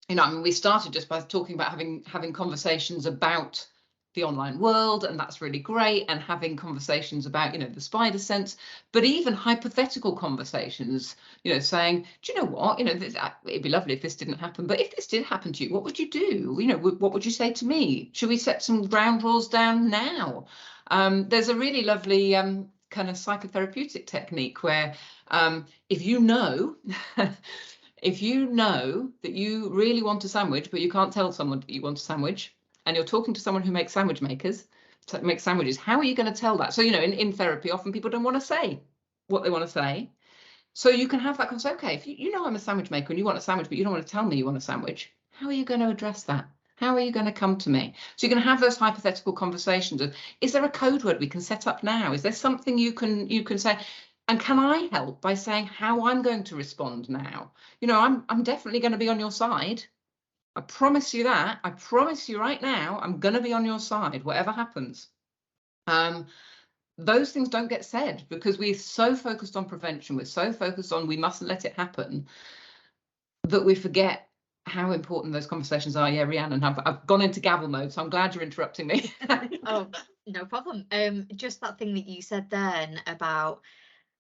you know, I mean, we started just by talking about having conversations about the online world, and that's really great, and having conversations about, you know, the spider sense, but even hypothetical conversations, you know, saying, do you know what, you know, it'd be lovely if this didn't happen, but if this did happen to you, what would you do? You know, what would you say to me? Should we set some ground rules down now? There's a really lovely kind of psychotherapeutic technique where if you know if you know that you really want a sandwich, but you can't tell someone that you want a sandwich, and you're talking to someone who makes sandwiches, how are you going to tell that? So, you know, in therapy, often people don't want to say what they want to say. So you can have that conversation. Okay, if you know I'm a sandwich maker and you want a sandwich, but you don't want to tell me you want a sandwich, how are you going to address that? How are you going to come to me? So you're going to have those hypothetical conversations of, is there a code word we can set up now? Is there something you can say? And can I help by saying how I'm going to respond now? You know, I'm definitely going to be on your side. I promise you that. I promise you right now, I'm going to be on your side, whatever happens. Those things don't get said because we're so focused on prevention. We're so focused on we mustn't let it happen that we forget how important those conversations are. Yeah, Rhiannon, I've gone into gavel mode, so I'm glad you're interrupting me. Oh, no problem. Just that thing that you said then about,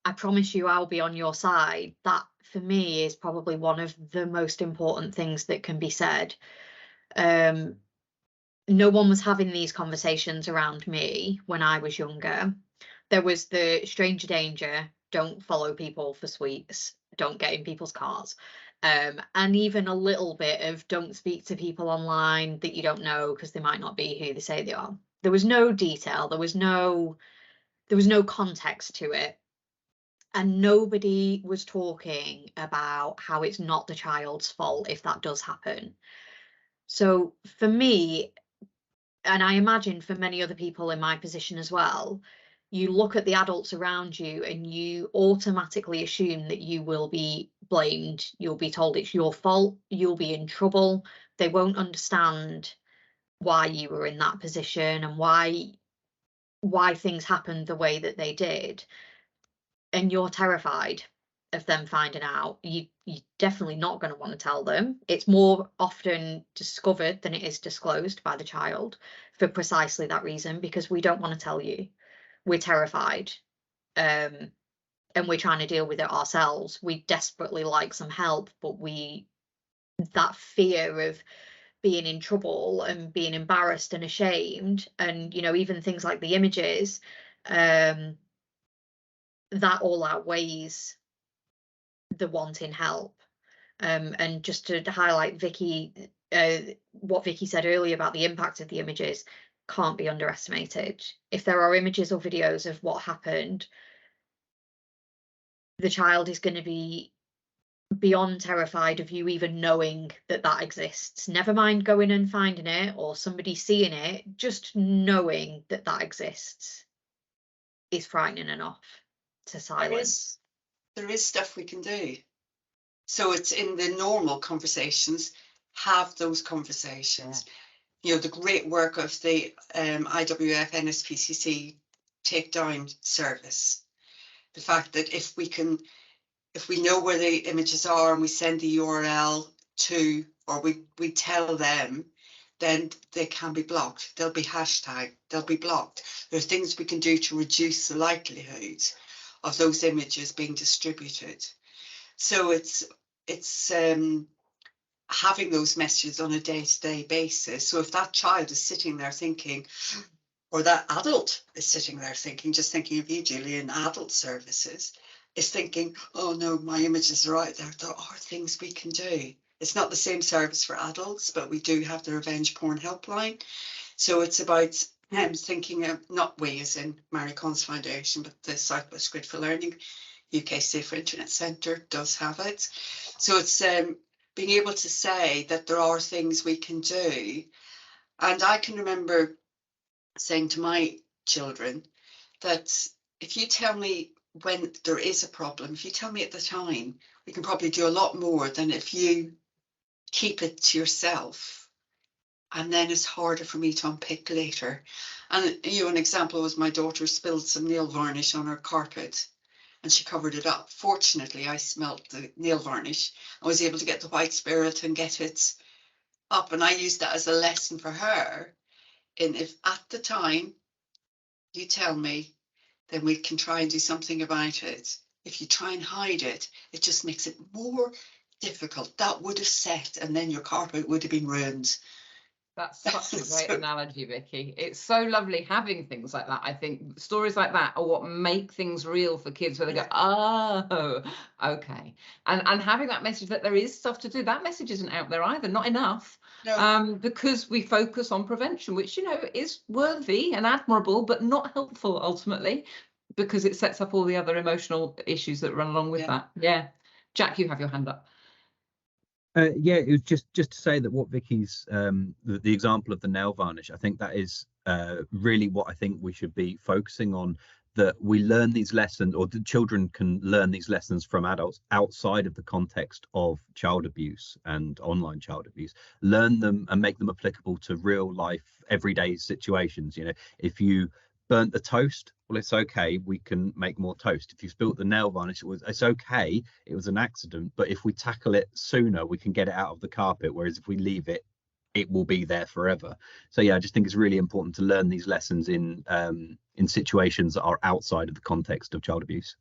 I promise you I'll be on your side, that for me is probably one of the most important things that can be said. No one was having these conversations around me when I was younger. There was the stranger danger, don't follow people for sweets, don't get in people's cars. And even a little bit of don't speak to people online that you don't know because they might not be who they say they are. There was no detail, there was no context to it. And nobody was talking about how it's not the child's fault if that does happen. So for me, and I imagine for many other people in my position as well, you look at the adults around you and you automatically assume that you will be blamed. You'll be told it's your fault. You'll be in trouble. They won't understand why you were in that position and why things happened the way that they did. And you're terrified of them finding out. You're definitely not going to want to tell them. It's more often discovered than it is disclosed by the child for precisely that reason, because we don't want to tell you. We're terrified, and we're trying to deal with it ourselves. We desperately like some help, but that fear of being in trouble and being embarrassed and ashamed, and, you know, even things like the images, that all outweighs the wanting help. And just to highlight Vicky, what Vicky said earlier about the impact of the images can't be underestimated. If there are images or videos of what happened, the child is going to be beyond terrified of you even knowing that that exists. Never mind going and finding it or somebody seeing it, just knowing that that exists is frightening enough to silence. There is stuff we can do. So it's in the normal conversations, have those conversations. Yeah. You know, the great work of the IWF NSPCC takedown service. The fact that if we know where the images are and we send the URL to, or we tell them, then they can be blocked. They'll be hashtagged, they'll be blocked. There are things we can do to reduce the likelihood of those images being distributed. So it's having those messages on a day-to-day basis. So if that child is sitting there thinking, or that adult is sitting there thinking, just thinking of you, Julie, in adult services, is thinking, oh no, my images are out there. There are things we can do. It's not the same service for adults, but we do have the revenge porn helpline. So it's about thinking of, not we as in Mary Collins Foundation, but the Southwest Grid for Learning UK Safer Internet Centre does have it. So it's being able to say that there are things we can do. And I can remember saying to my children that if you tell me when there is a problem, if you tell me at the time, we can probably do a lot more than if you keep it to yourself. And then it's harder for me to unpick later. And an example was my daughter spilled some nail varnish on her carpet and she covered it up. Fortunately, I smelt the nail varnish. I was able to get the white spirit and get it up. And I used that as a lesson for her. And if at the time you tell me, then we can try and do something about it. If you try and hide it, it just makes it more difficult. That would have set, and then your carpet would have been ruined. That's such a great analogy, Vicky. It's so lovely having things like that. I think stories like that are what make things real for kids, where they go, oh, okay. And having that message that there is stuff to do, that message isn't out there either, not enough. No. Because we focus on prevention, which, is worthy and admirable, but not helpful ultimately, because it sets up all the other emotional issues that run along with that. Yeah. Jack, you have your hand up. Yeah, it was just to say that what Vicky's the example of the nail varnish, I think that is really what I think we should be focusing on, that we learn these lessons, or the children can learn these lessons from adults outside of the context of child abuse and online child abuse, learn them and make them applicable to real life everyday situations. If you burnt the toast, well, it's okay, we can make more toast. If you spilt the nail varnish, it's okay, it was an accident, but if we tackle it sooner, we can get it out of the carpet, whereas if we leave it, it will be there forever. So yeah, I just think it's really important to learn these lessons in situations that are outside of the context of child abuse.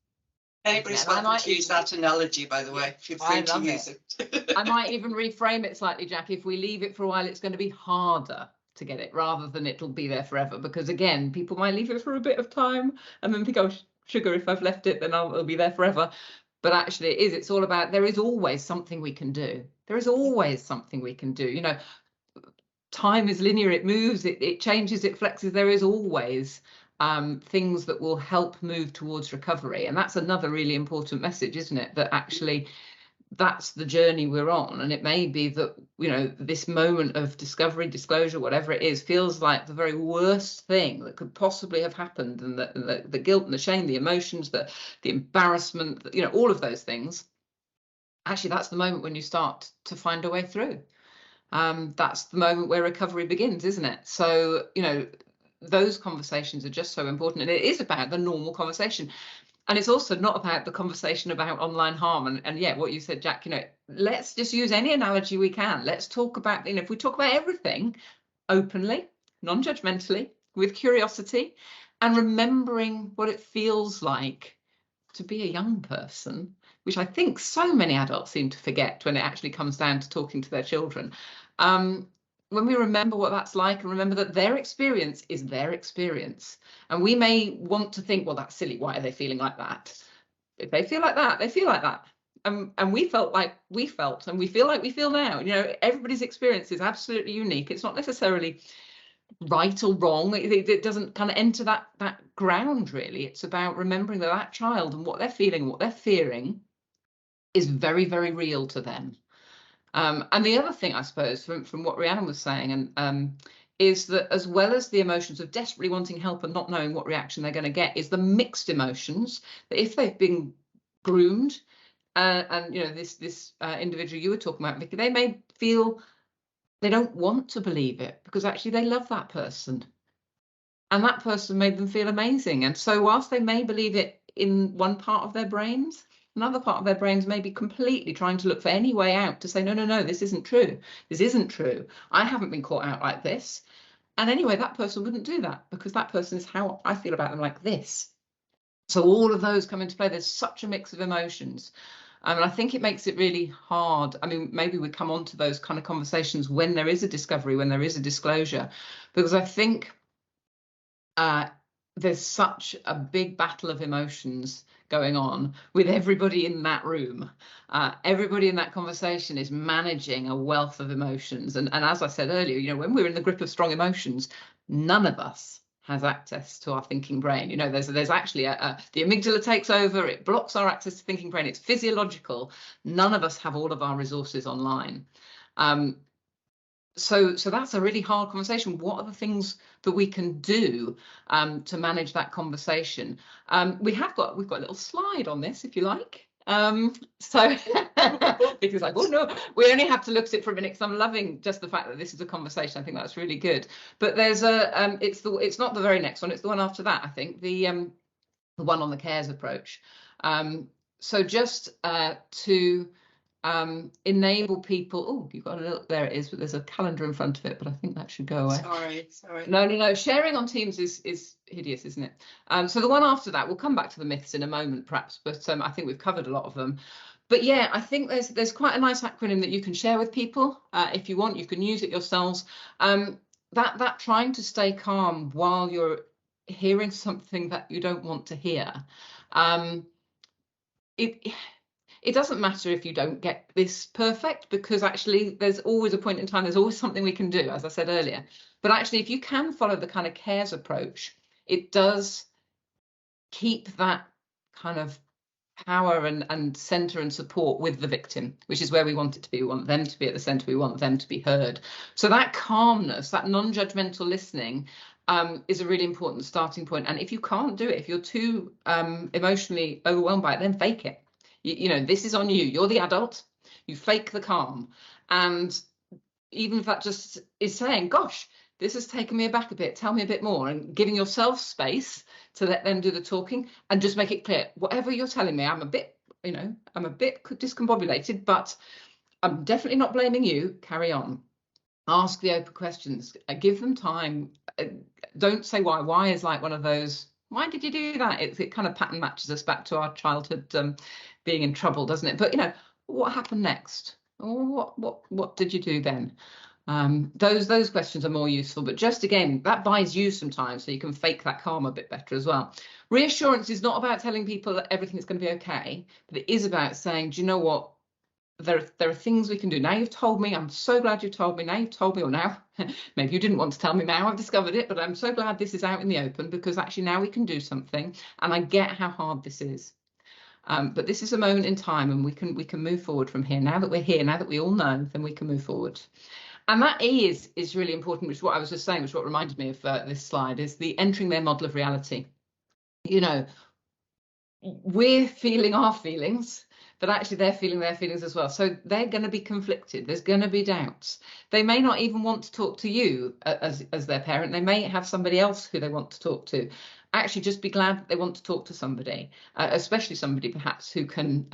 Anybody's welcome to use that analogy, by the way. Feel free to use it. I might even reframe it slightly, Jack. If we leave it for a while, it's going to be harder to get it, rather than it'll be there forever, because again, people might leave it for a bit of time and then think, oh sugar, if I've left it, then it'll be there forever. But actually it's all about, there is always something we can do. There is always something we can do. Time is linear, it moves, it changes, it flexes. There is always things that will help move towards recovery, and that's another really important message, isn't it, that actually that's the journey we're on. And it may be that this moment of discovery, disclosure, whatever it is, feels like the very worst thing that could possibly have happened, and the guilt and the shame, the emotions, the embarrassment, all of those things. Actually, that's the moment when you start to find a way through. That's the moment where recovery begins, isn't it? So those conversations are just so important, and it is about the normal conversation. And it's also not about the conversation about online harm. And yeah, what you said, Jack, let's just use any analogy we can. Let's talk about, if we talk about everything openly, non-judgmentally, with curiosity, and remembering what it feels like to be a young person, which I think so many adults seem to forget when it actually comes down to talking to their children. When we remember what that's like, and remember that their experience is their experience, and we may want to think, well, that's silly, why are they feeling like that? If they feel like that, they feel like that. And we felt like we felt, and we feel like we feel now. Everybody's experience is absolutely unique. It's not necessarily right or wrong. It doesn't kind of enter that ground, really. It's about remembering that child and what they're feeling, what they're fearing is very, very real to them. And the other thing, I suppose, from what Rhiannon was saying, is that as well as the emotions of desperately wanting help and not knowing what reaction they're going to get, is the mixed emotions that if they've been groomed, and this individual you were talking about, Vicky, they may feel they don't want to believe it because actually they love that person, and that person made them feel amazing. And so whilst they may believe it in one part of their brains, another part of their brains may be completely trying to look for any way out to say, no, this isn't true. This isn't true. I haven't been caught out like this. And anyway, that person wouldn't do that because that person is how I feel about them, like this. So all of those come into play. There's such a mix of emotions. And I think it makes it really hard. I mean, maybe we come on to those kind of conversations when there is a discovery, when there is a disclosure, because I think there's such a big battle of emotions going on with everybody in that room. Everybody in that conversation is managing a wealth of emotions. And as I said earlier, you know, when we're in the grip of strong emotions, none of us has access to our thinking brain. You know, there's actually the amygdala takes over, it blocks our access to thinking brain. It's physiological. None of us have all of our resources online. So that's a really hard conversation. What are the things that we can do to manage that conversation? We've got a little slide on this, if you like. So because like, oh no, we only have to look at it for a minute because I'm loving just the fact that this is a conversation. I think that's really good. But there's a it's not the very next one, it's the one after that, I think, the one on the cares approach. So just to enable people. Oh, you've got a little, there it is, but there's a calendar in front of it, but I think that should go away. Sorry. No, sharing on Teams is hideous, isn't it? So the one after that, we'll come back to the myths in a moment perhaps, but I think we've covered a lot of them. But yeah, I think there's quite a nice acronym that you can share with people. If you want, you can use it yourselves. That trying to stay calm while you're hearing something that you don't want to hear. It doesn't matter if you don't get this perfect, because actually there's always a point in time, there's always something we can do, as I said earlier. But actually, if you can follow the kind of cares approach, it does keep that kind of power and center and support with the victim, which is where we want it to be. We want them to be at the center. We want them to be heard. So that calmness, that non-judgmental listening is a really important starting point. And if you can't do it, if you're too emotionally overwhelmed by it, then fake it. You know, this is on you. You're the adult. You fake the calm. And even if that just is saying, gosh, this has taken me aback a bit, tell me a bit more, and giving yourself space to let them do the talking, and just make it clear, whatever you're telling me, I'm a bit discombobulated, but I'm definitely not blaming you. Carry on. Ask the open questions. Give them time. Don't say why. Why is like one of those, why did you do that? It kind of pattern matches us back to our childhood being in trouble, doesn't it? But, you know, what happened next? Or what did you do then? Those questions are more useful, but just again, that buys you some time so you can fake that calm a bit better as well. Reassurance is not about telling people that everything's going to be okay, but it is about saying, do you know what? There are things we can do. Now you've told me, I'm so glad you told me. Now you've told me, or now, maybe you didn't want to tell me, now I've discovered it, but I'm so glad this is out in the open, because actually now we can do something, and I get how hard this is. But this is a moment in time, and we can move forward from here. Now that we're here, now that we all know, then we can move forward. And that is really important, which is what I was just saying, which is what reminded me of this slide, is the entering their model of reality. You know, we're feeling our feelings, but actually they're feeling their feelings as well. So they're going to be conflicted. There's going to be doubts. They may not even want to talk to you as their parent. They may have somebody else who they want to talk to. Actually, just be glad that they want to talk to somebody, especially somebody perhaps who can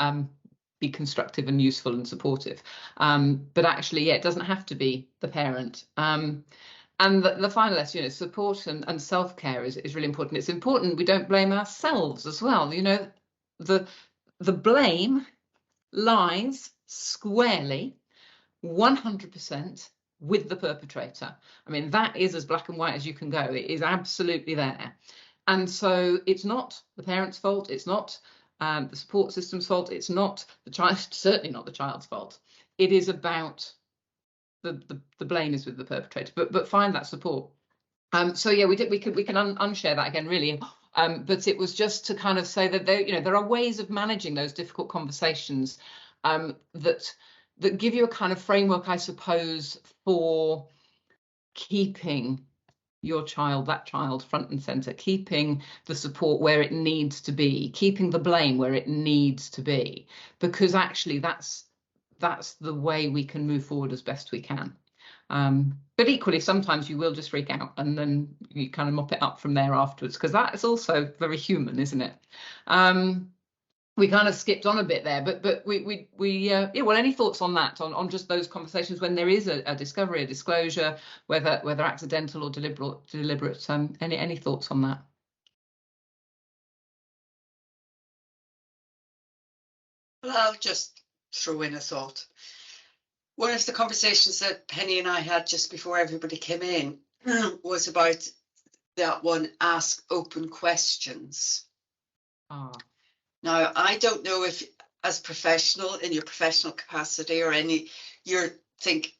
be constructive and useful and supportive. But actually, yeah, it doesn't have to be the parent. And the final lesson, you know, support and self-care is really important. It's important we don't blame ourselves as well. You know, the blame lies squarely 100% with the perpetrator. I mean, that is as black and white as you can go. It is absolutely there. And so it's not the parent's fault. It's not the support system's fault. It's not the child, certainly not the child's fault. It is about the blame is with the perpetrator, but find that support. So yeah, we can unshare that again, really. But it was just to kind of say that there are ways of managing those difficult conversations that give you a kind of framework, I suppose, for keeping that child front and center, keeping the support where it needs to be, keeping the blame where it needs to be, because actually that's the way we can move forward as best we can. But equally, sometimes you will just freak out, and then you kind of mop it up from there afterwards, because that is also very human, isn't it? We kind of skipped on a bit there, but yeah. Well, any thoughts on that? On just those conversations when there is a discovery, a disclosure, whether accidental or deliberate. Any thoughts on that? Well, I'll just throw in a thought. One of the conversations that Penny and I had just before everybody came in was about that one, ask open questions. Ah. Now, I don't know if as professional, in your professional capacity or any, you think,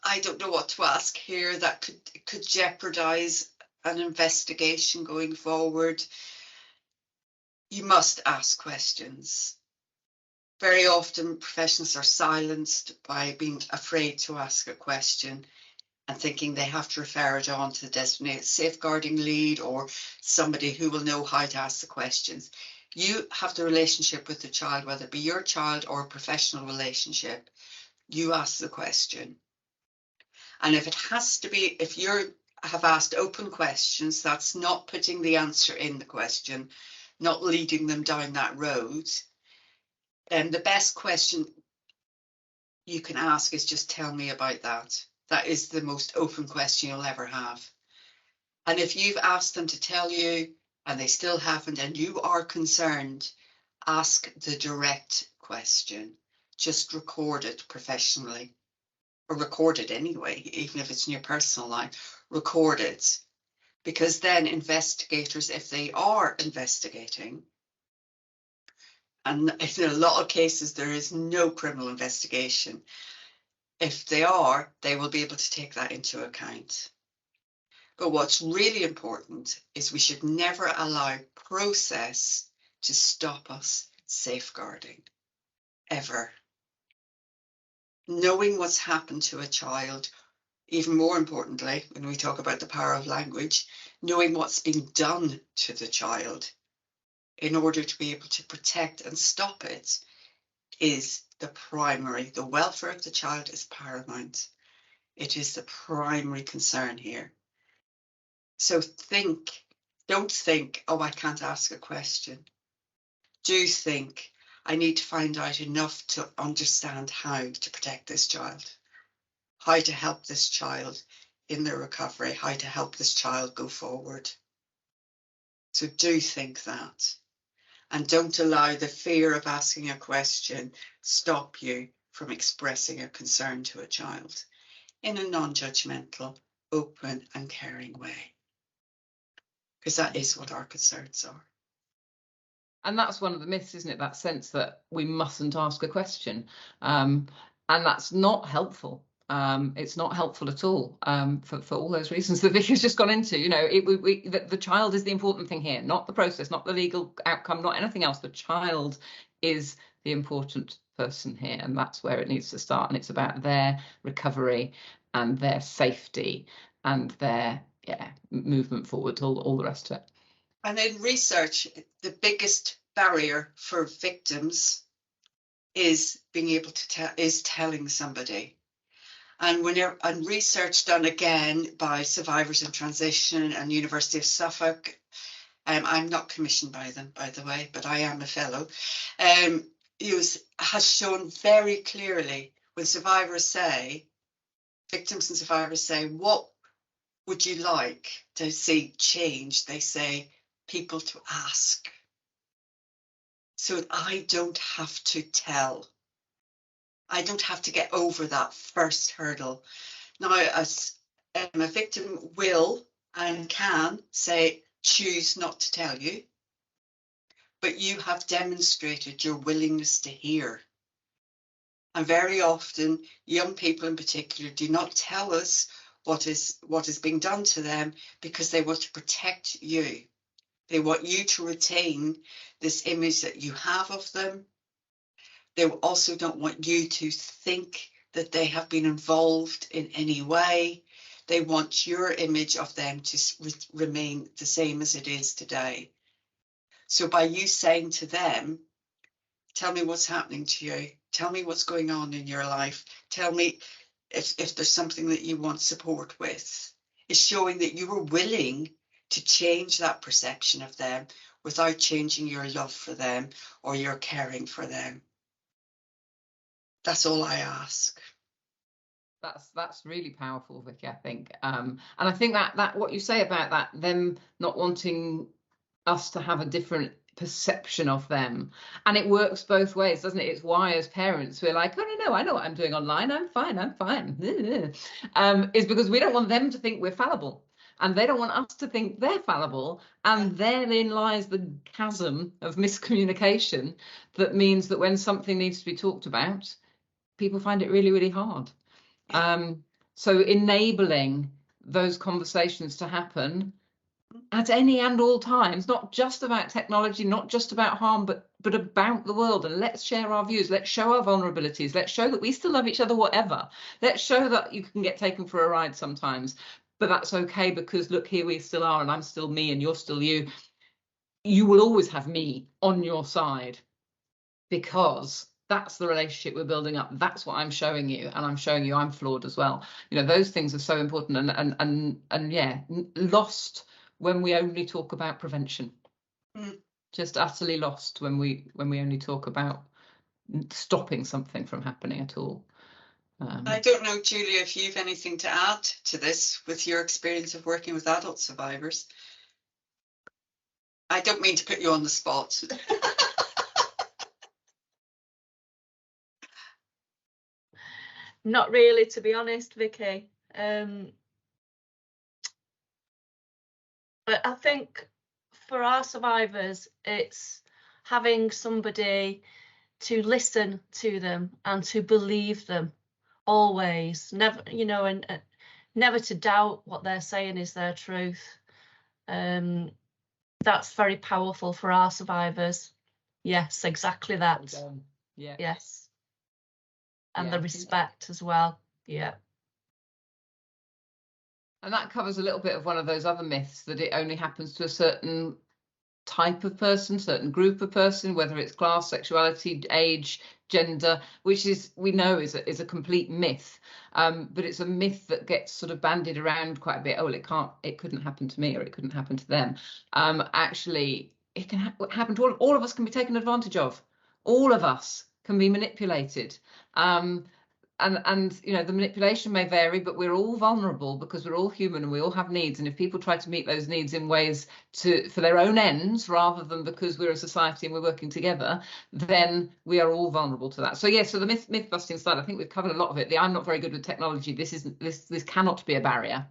I don't know what to ask here that could jeopardize an investigation going forward. You must ask questions. Very often professionals are silenced by being afraid to ask a question and thinking they have to refer it on to the designated safeguarding lead or somebody who will know how to ask the questions. You have the relationship with the child, whether it be your child or a professional relationship. You ask the question. And if it has to be, if you have asked open questions, that's not putting the answer in the question, not leading them down that road. And the best question you can ask is just tell me about that. That is the most open question you'll ever have. And if you've asked them to tell you and they still haven't and you are concerned, ask the direct question. Just record it professionally, or record it anyway, even if it's in your personal life, record it. Because then investigators, if they are investigating, and in a lot of cases there is no criminal investigation, if they are, they will be able to take that into account. But what's really important is we should never allow process to stop us safeguarding, ever. Knowing what's happened to a child, even more importantly, when we talk about the power of language, knowing what's been done to the child in order to be able to protect and stop it is the primary. The welfare of the child is paramount. It is the primary concern here. So don't think, oh, I can't ask a question. Do think, I need to find out enough to understand how to protect this child, how to help this child in their recovery, how to help this child go forward. So do think that. And don't allow the fear of asking a question stop you from expressing a concern to a child in a non-judgmental, open and caring way. Because that is what our concerns are. And that's one of the myths, isn't it? That sense that we mustn't ask a question. And that's not helpful. It's not helpful at all for all those reasons that Vicky's just gone into. You know, the child is the important thing here, not the process, not the legal outcome, not anything else. The child is the important person here, and that's where it needs to start. And it's about their recovery and their safety and their movement forward, all the rest of it. And in research, the biggest barrier for victims is being able to is telling somebody. And research done again by Survivors in Transition and University of Suffolk, I'm not commissioned by them, by the way, but I am a fellow, has shown very clearly when victims and survivors say, what would you like to see change? They say, people to ask. So I don't have to tell. I don't have to get over that first hurdle. Now, a victim will and can say, choose not to tell you, but you have demonstrated your willingness to hear. And very often, young people in particular do not tell us what is being done to them because they want to protect you. They want you to retain this image that you have of them. They also don't want you to think that they have been involved in any way. They want your image of them to remain the same as it is today. So by you saying to them, tell me what's happening to you, tell me what's going on in your life, tell me if there's something that you want support with, is showing that you were willing to change that perception of them without changing your love for them or your caring for them. That's all I ask. That's really powerful, Vicky, I think. And I think that what you say about that, them not wanting us to have a different perception of them, and it works both ways, doesn't it? It's why as parents we're like, oh no, I know what I'm doing online, I'm fine. Is because we don't want them to think we're fallible. and they don't want us to think they're fallible, and therein lies the chasm of miscommunication that means that when something needs to be talked about, people find it really, really hard. So enabling those conversations to happen at any and all times, not just about technology, not just about harm, but about the world. And let's share our views. Let's show our vulnerabilities. Let's show that we still love each other, whatever. Let's show that you can get taken for a ride sometimes, but that's okay, because look, here we still are, and I'm still me and you're still you. You will always have me on your side, because that's the relationship we're building up. That's what I'm showing you, and I'm showing you I'm flawed as well. You know, those things are so important, and yeah, lost when we only talk about prevention. Just utterly lost when we only talk about stopping something from happening at all. I don't know, Julia, if you've anything to add to this with your experience of working with adult survivors. I don't mean to put you on the spot. Not really, to be honest, Vicky. But I think for our survivors, it's having somebody to listen to them and to believe them always, never, you know, and never to doubt what they're saying is their truth. That's very powerful for our survivors. Yes, exactly that. Yeah. Yes. And the respect as well. Yeah. And that covers a little bit of one of those other myths, that it only happens to a certain type of person, certain group of person, whether it's class, sexuality, age, gender, which is, we know, is a complete myth. But it's a myth that gets sort of bandied around quite a bit. Oh, well, it couldn't happen to me, or it couldn't happen to them. Actually, it can happen to all of us. Can be taken advantage of. All of us can be manipulated. And you know, the manipulation may vary, but we're all vulnerable, because we're all human and we all have needs. And if people try to meet those needs in ways for their own ends, rather than because we're a society and we're working together, then we are all vulnerable to that. So yeah, so the myth busting side, I think we've covered a lot of it. I'm not very good with technology. This cannot be a barrier,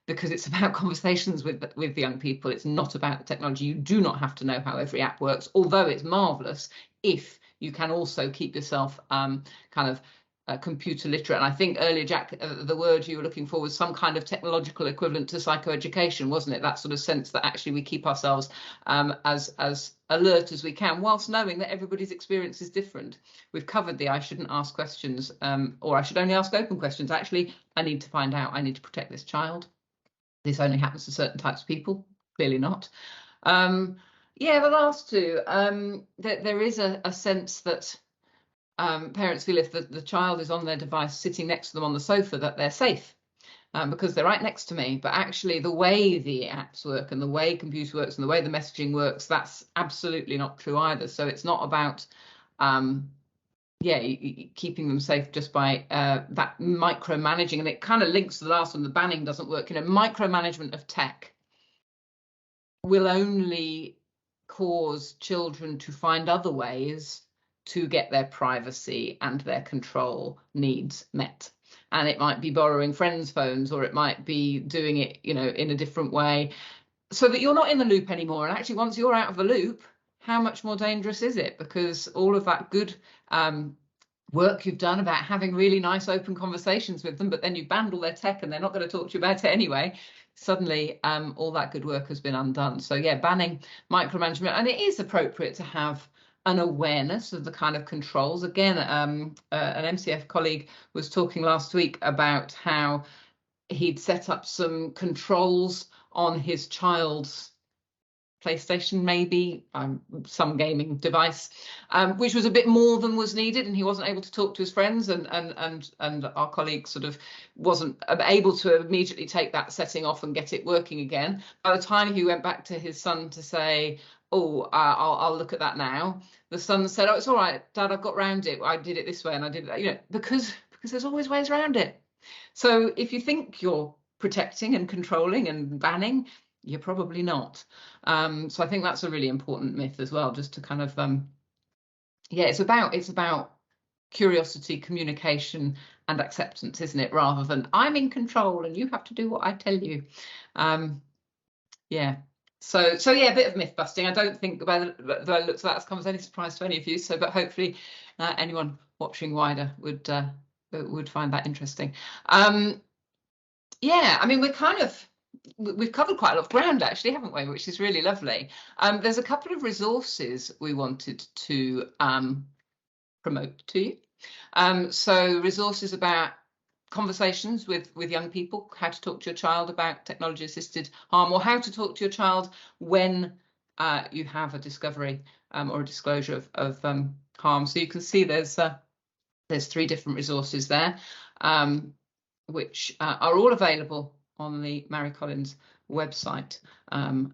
because it's about conversations with young people. It's not about the technology. You do not have to know how every app works, although it's marvelous if you can also keep yourself kind of computer literate. And I think earlier, Jack, the word you were looking for was some kind of technological equivalent to psychoeducation, wasn't it? That sort of sense that actually we keep ourselves as alert as we can, whilst knowing that everybody's experience is different. We've covered the I shouldn't ask questions, or I should only ask open questions. Actually, I need to find out. I need to protect this child. This only happens to certain types of people. Clearly not. Yeah, the last two, there is a sense that parents feel if the child is on their device sitting next to them on the sofa, that they're safe, because they're right next to me. But actually, the way the apps work and the way computer works and the way the messaging works, that's absolutely not true either. So it's not about keeping them safe just by that micromanaging. And it kind of links to the last one. The banning doesn't work. You know, micromanagement of tech will only cause children to find other ways to get their privacy and their control needs met. And it might be borrowing friends' phones, or it might be doing it, you know, in a different way, so that you're not in the loop anymore. And actually, once you're out of the loop, how much more dangerous is it? Because all of that good work you've done about having really nice open conversations with them, but then you've banned all their tech and they're not going to talk to you about it anyway, suddenly all that good work has been undone. So yeah, banning micromanagement. And it is appropriate to have an awareness of the kind of controls. Again, an MCF colleague was talking last week about how he'd set up some controls on his child's PlayStation, maybe some gaming device, which was a bit more than was needed, and he wasn't able to talk to his friends, and our colleague sort of wasn't able to immediately take that setting off and get it working again. By the time he went back to his son to say, oh, I'll look at that now, the son said, oh, it's all right, Dad, I've got round it. I did it this way and I did it that, you know, because there's always ways around it. So if you think you're protecting and controlling and banning, you're probably not. So I think that's a really important myth as well, just to kind of it's about curiosity, communication and acceptance, isn't it, rather than I'm in control and you have to do what I tell you. Yeah, so yeah, a bit of myth busting. I don't think by the looks of that comes any surprise to any of you, so but hopefully anyone watching wider would find that interesting. Yeah, I mean, we've covered quite a lot of ground actually, haven't we, which is really lovely. There's a couple of resources we wanted to promote to you. So resources about conversations with young people, how to talk to your child about technology assisted harm, or how to talk to your child when you have a discovery or a disclosure of harm. So you can see there's 3 different resources there, which are all available on the Mary Collins website, and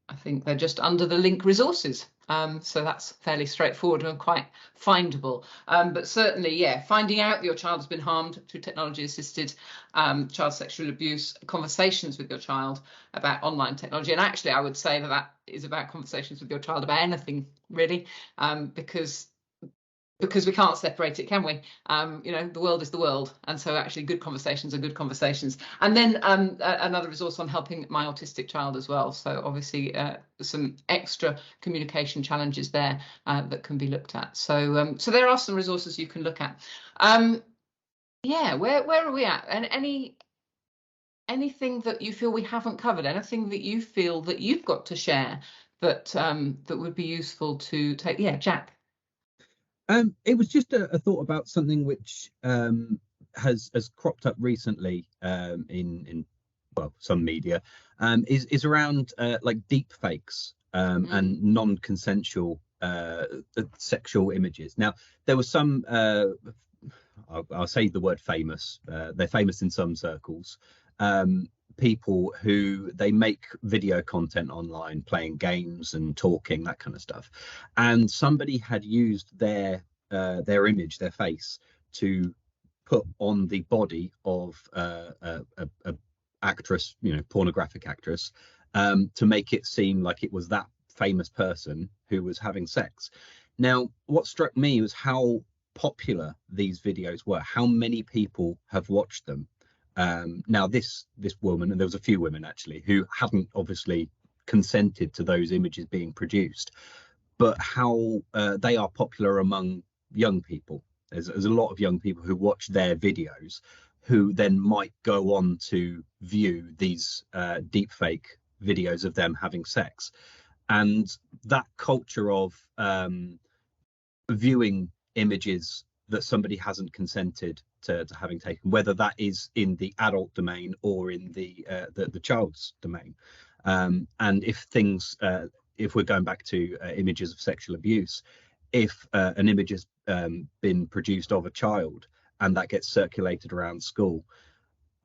I think they're just under the link resources. So that's fairly straightforward and quite findable. But certainly, yeah, finding out that your child has been harmed through technology assisted child sexual abuse, conversations with your child about online technology. And actually, I would say that is about conversations with your child about anything, really, because we can't separate it, can we? You know, the world is the world, and so actually good conversations are good conversations. And then another resource on helping my autistic child as well. So obviously some extra communication challenges there that can be looked at. So so there are some resources you can look at. Yeah, where are we at? And anything that you feel we haven't covered? Anything that you feel that you've got to share that that would be useful to take? Yeah, Jack. It was just a thought about something which has cropped up recently in well, some media, is around like deep fakes and non-consensual sexual images. Now, there was some I'll say the word famous. They're famous in some circles. People who they make video content online, playing games and talking, that kind of stuff, and somebody had used their image, their face, to put on the body of a actress, you know, pornographic actress, to make it seem like it was that famous person who was having sex. Now, what struck me was how popular these videos were, how many people have watched them. Now this woman, and there was a few women actually who hadn't obviously consented to those images being produced, but how they are popular among young people. There's a lot of young people who watch their videos who then might go on to view these deepfake videos of them having sex. And that culture of viewing images that somebody hasn't consented to having taken, whether that is in the adult domain or in the child's domain. And if we're going back to images of sexual abuse, if an image has been produced of a child and that gets circulated around school,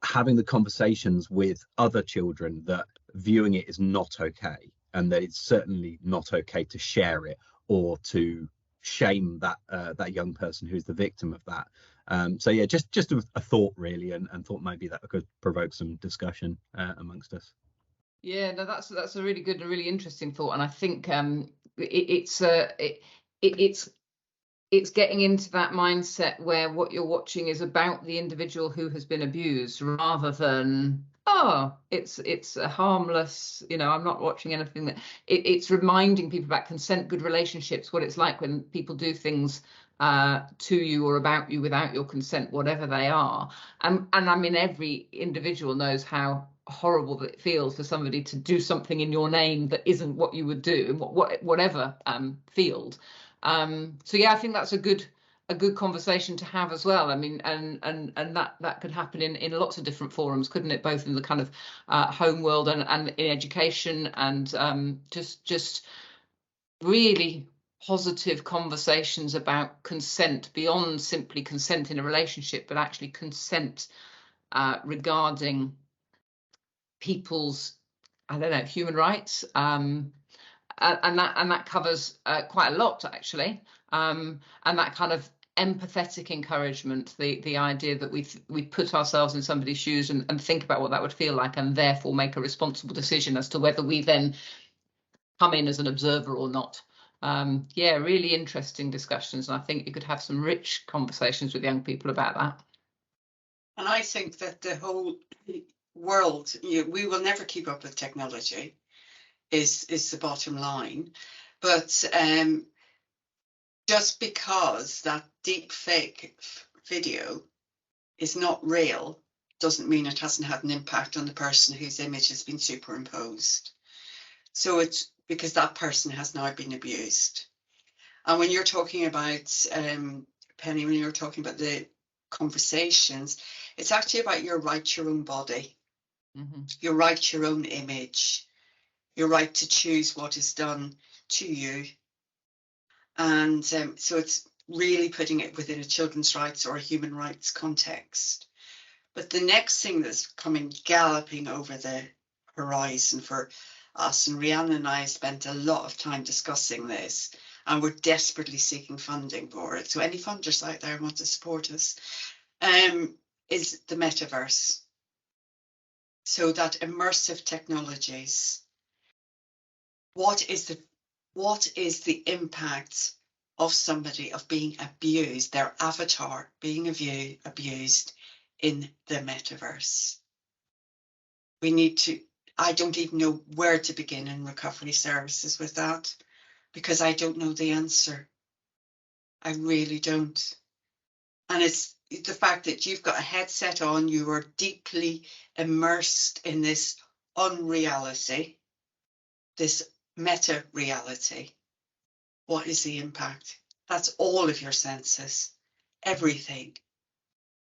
having the conversations with other children that viewing it is not okay, and that it's certainly not okay to share it or to shame that young person who's the victim of that. So yeah, just a thought really, and thought maybe that could provoke some discussion amongst us. Yeah, no, that's a really good and really interesting thought, and I think it's getting into that mindset where what you're watching is about the individual who has been abused, rather than, oh, it's a harmless, you know, I'm not watching anything that it's reminding people about consent, good relationships, what it's like when people do things to you or about you without your consent, whatever they are. And I mean, every individual knows how horrible that it feels for somebody to do something in your name that isn't what you would do in whatever field. So yeah, I think that's a good conversation to have as well. I mean, and that could happen in lots of different forums, couldn't it? Both in the kind of home world and in education, and just really positive conversations about consent beyond simply consent in a relationship, but actually consent regarding people's, I don't know, human rights. And that covers quite a lot actually, and that kind of empathetic encouragement, the idea that we put ourselves in somebody's shoes and think about what that would feel like, and therefore make a responsible decision as to whether we then come in as an observer or not. yeah, really interesting discussions, and I think you could have some rich conversations with young people about that. And I think that the whole world, we will never keep up with technology, is the bottom line. But just because that deep fake video is not real doesn't mean it hasn't had an impact on the person whose image has been superimposed. So it's because that person has now been abused. And when you're talking about, Penny, when you're talking about the conversations, it's actually about your right to your own body, your right to your own image, your right to choose what is done to you. And so it's really putting it within a children's rights or a human rights context. But the next thing that's coming galloping over the horizon for us, and Rhiannon and I spent a lot of time discussing this, and we're desperately seeking funding for it. So any funders out there want to support us, is the metaverse. So that immersive technologies, what is the impact of somebody of being abused, their avatar being abused in the metaverse? We need to, I don't even know where to begin in recovery services with that, because I don't know the answer. I really don't. And it's the fact that you've got a headset on, you are deeply immersed in this unreality, this meta reality. What is the impact? That's all of your senses, everything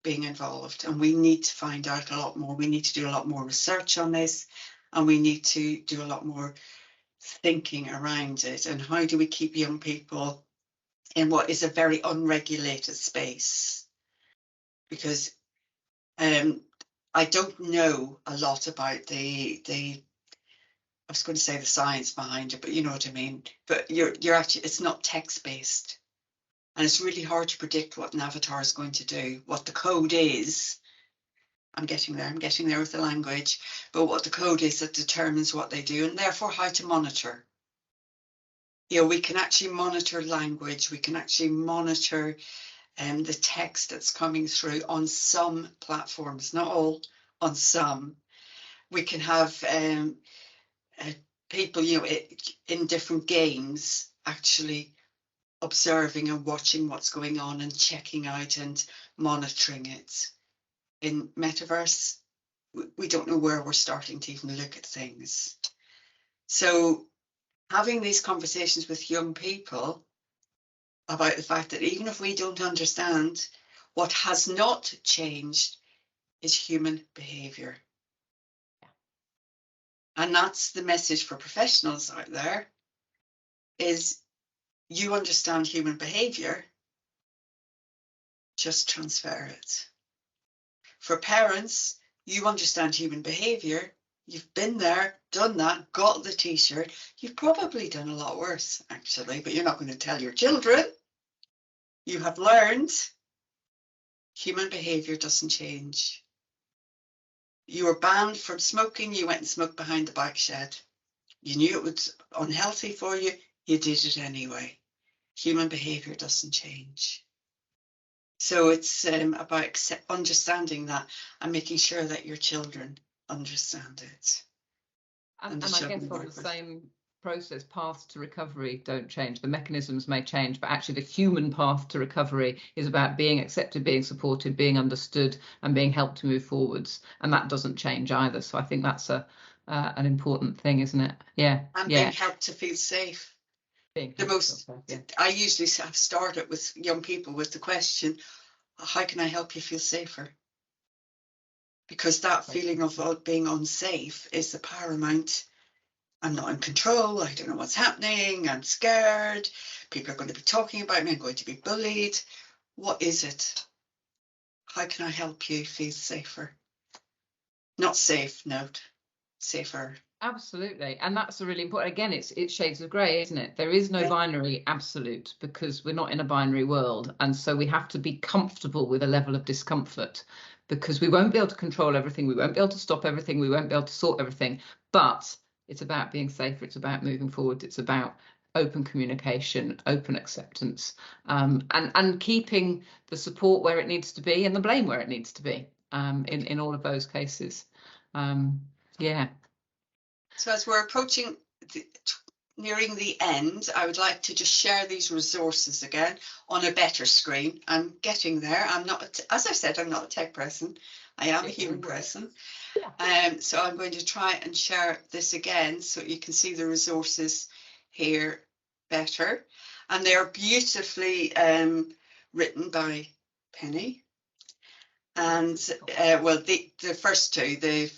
being involved. And we need to find out a lot more. We need to do a lot more research on this, and we need to do a lot more thinking around it. And how do we keep young people in what is a very unregulated space? Because I don't know a lot about the I was going to say the science behind it, but you know what I mean. But you're actually, it's not text based, and it's really hard to predict what an avatar is going to do, what the code is. I'm getting there with the language, but what the code is that determines what they do, and therefore how to monitor. You know, we can actually monitor language, we can actually monitor the text that's coming through on some platforms, not all, on some. We can have people, you know, in different games actually observing and watching what's going on and checking out and monitoring it. In metaverse, we don't know where we're starting to even look at things. So having these conversations with young people about the fact that even if we don't understand, what has not changed is human behavior. And that's the message for professionals out there, is you understand human behavior, just transfer it. For parents, you understand human behavior, you've been there, done that, got the t-shirt. You've probably done a lot worse, actually, but you're not going to tell your children. You have learned human behavior doesn't change. You were banned from smoking, you went and smoked behind the bike shed. You knew it was unhealthy for you, you did it anyway. Human behavior doesn't change. So it's about understanding that and making sure that your children understand it. And I guess on the same process, paths to recovery don't change. The mechanisms may change, but actually the human path to recovery is about being accepted, being supported, being understood, and being helped to move forwards. And that doesn't change either. So I think that's an important thing, isn't it? Yeah. And yeah. being helped to feel safe. I usually have started with young people with the question, how can I help you feel safer? Because that feeling of being unsafe is the paramount. I'm not in control, I don't know what's happening, I'm scared, people are going to be talking about me, I'm going to be bullied. What is it? How can I help you feel safer? Not safe, note, safer. Absolutely. And that's a really important, again, it's shades of grey, isn't it? There is no binary absolute, because we're not in a binary world. And so we have to be comfortable with a level of discomfort, because we won't be able to control everything. We won't be able to stop everything. We won't be able to sort everything. But it's about being safer. It's about moving forward. It's about open communication, open acceptance, and keeping the support where it needs to be and the blame where it needs to be, in all of those cases. Yeah. So as we're approaching nearing the end, I would like to just share these resources again on a better screen. I'm getting there. I'm not, as I said, I'm not a tech person. I am a human person. So I'm going to try and share this again so you can see the resources here better. And they are beautifully written by Penny. And well, the first two, the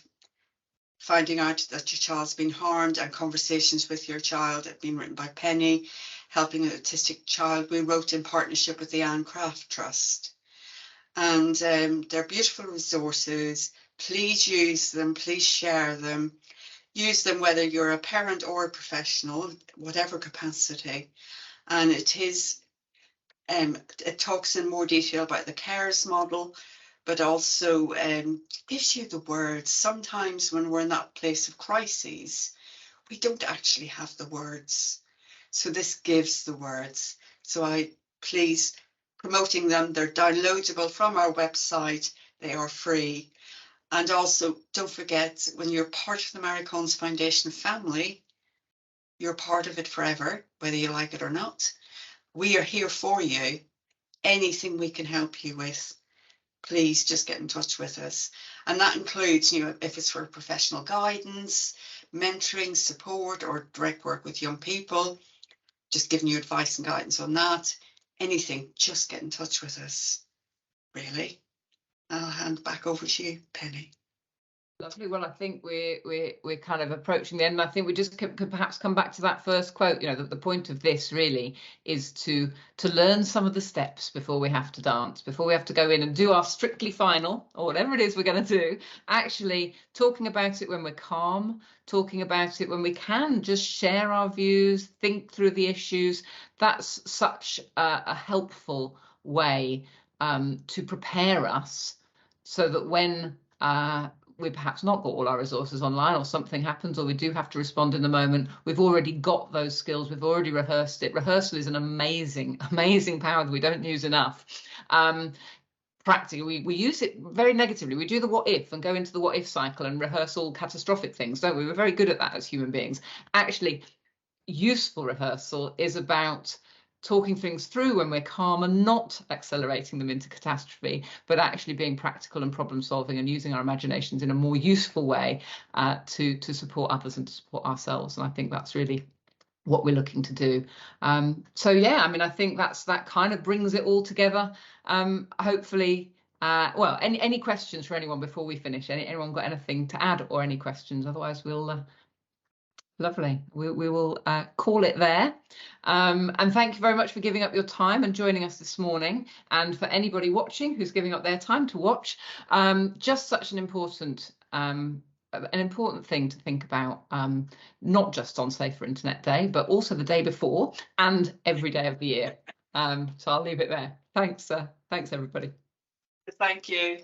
finding out that your child's been harmed and conversations with your child, have been written by Penny. Helping an autistic child, we wrote in partnership with the Anne Craft Trust. And they're beautiful resources. Please use them, please share them. Use them whether you're a parent or a professional, whatever capacity. And it talks in more detail about the CARES model, but also gives you the words. Sometimes when we're in that place of crises, we don't actually have the words. So this gives the words. So please, promoting them. They're downloadable from our website. They are free. And also, don't forget, when you're part of the Mary Collins Foundation family, you're part of it forever, whether you like it or not. We are here for you. Anything we can help you with, please just get in touch with us. And that includes, if it's for professional guidance, mentoring, support, or direct work with young people, just giving you advice and guidance on that. Anything, just get in touch with us, really. I'll hand back over to you, Penny. Lovely. Well, I think we're kind of approaching the end. I think we just could perhaps come back to that first quote. That the point of this really is to learn some of the steps before we have to dance, before we have to go in and do our strictly final or whatever it is we're going to do. Actually talking about it when we're calm, talking about it when we can just share our views, think through the issues. That's such a helpful way to prepare us so that when we perhaps not got all our resources online, or something happens, or we do have to respond in the moment, we've already got those skills, we've already rehearsed it. Rehearsal is an amazing power that we don't use enough. Practically, we use it very negatively. We do the what if and go into the what if cycle and rehearse all catastrophic things, don't we? We're very good at that as human beings. Actually, useful rehearsal is about talking things through when we're calm and not accelerating them into catastrophe, but actually being practical and problem solving and using our imaginations in a more useful way to support others and to support ourselves. And I think that's really what we're looking to do. So yeah, I mean, I think that kind of brings it all together. Hopefully, well, any questions for anyone before we finish? Anyone got anything to add or any questions? Otherwise, we'll lovely. We will call it there. And thank you very much for giving up your time and joining us this morning. And for anybody watching who's giving up their time to watch, just such an important thing to think about, not just on Safer Internet Day, but also the day before and every day of the year. So I'll leave it there. Thanks, everybody. Thank you.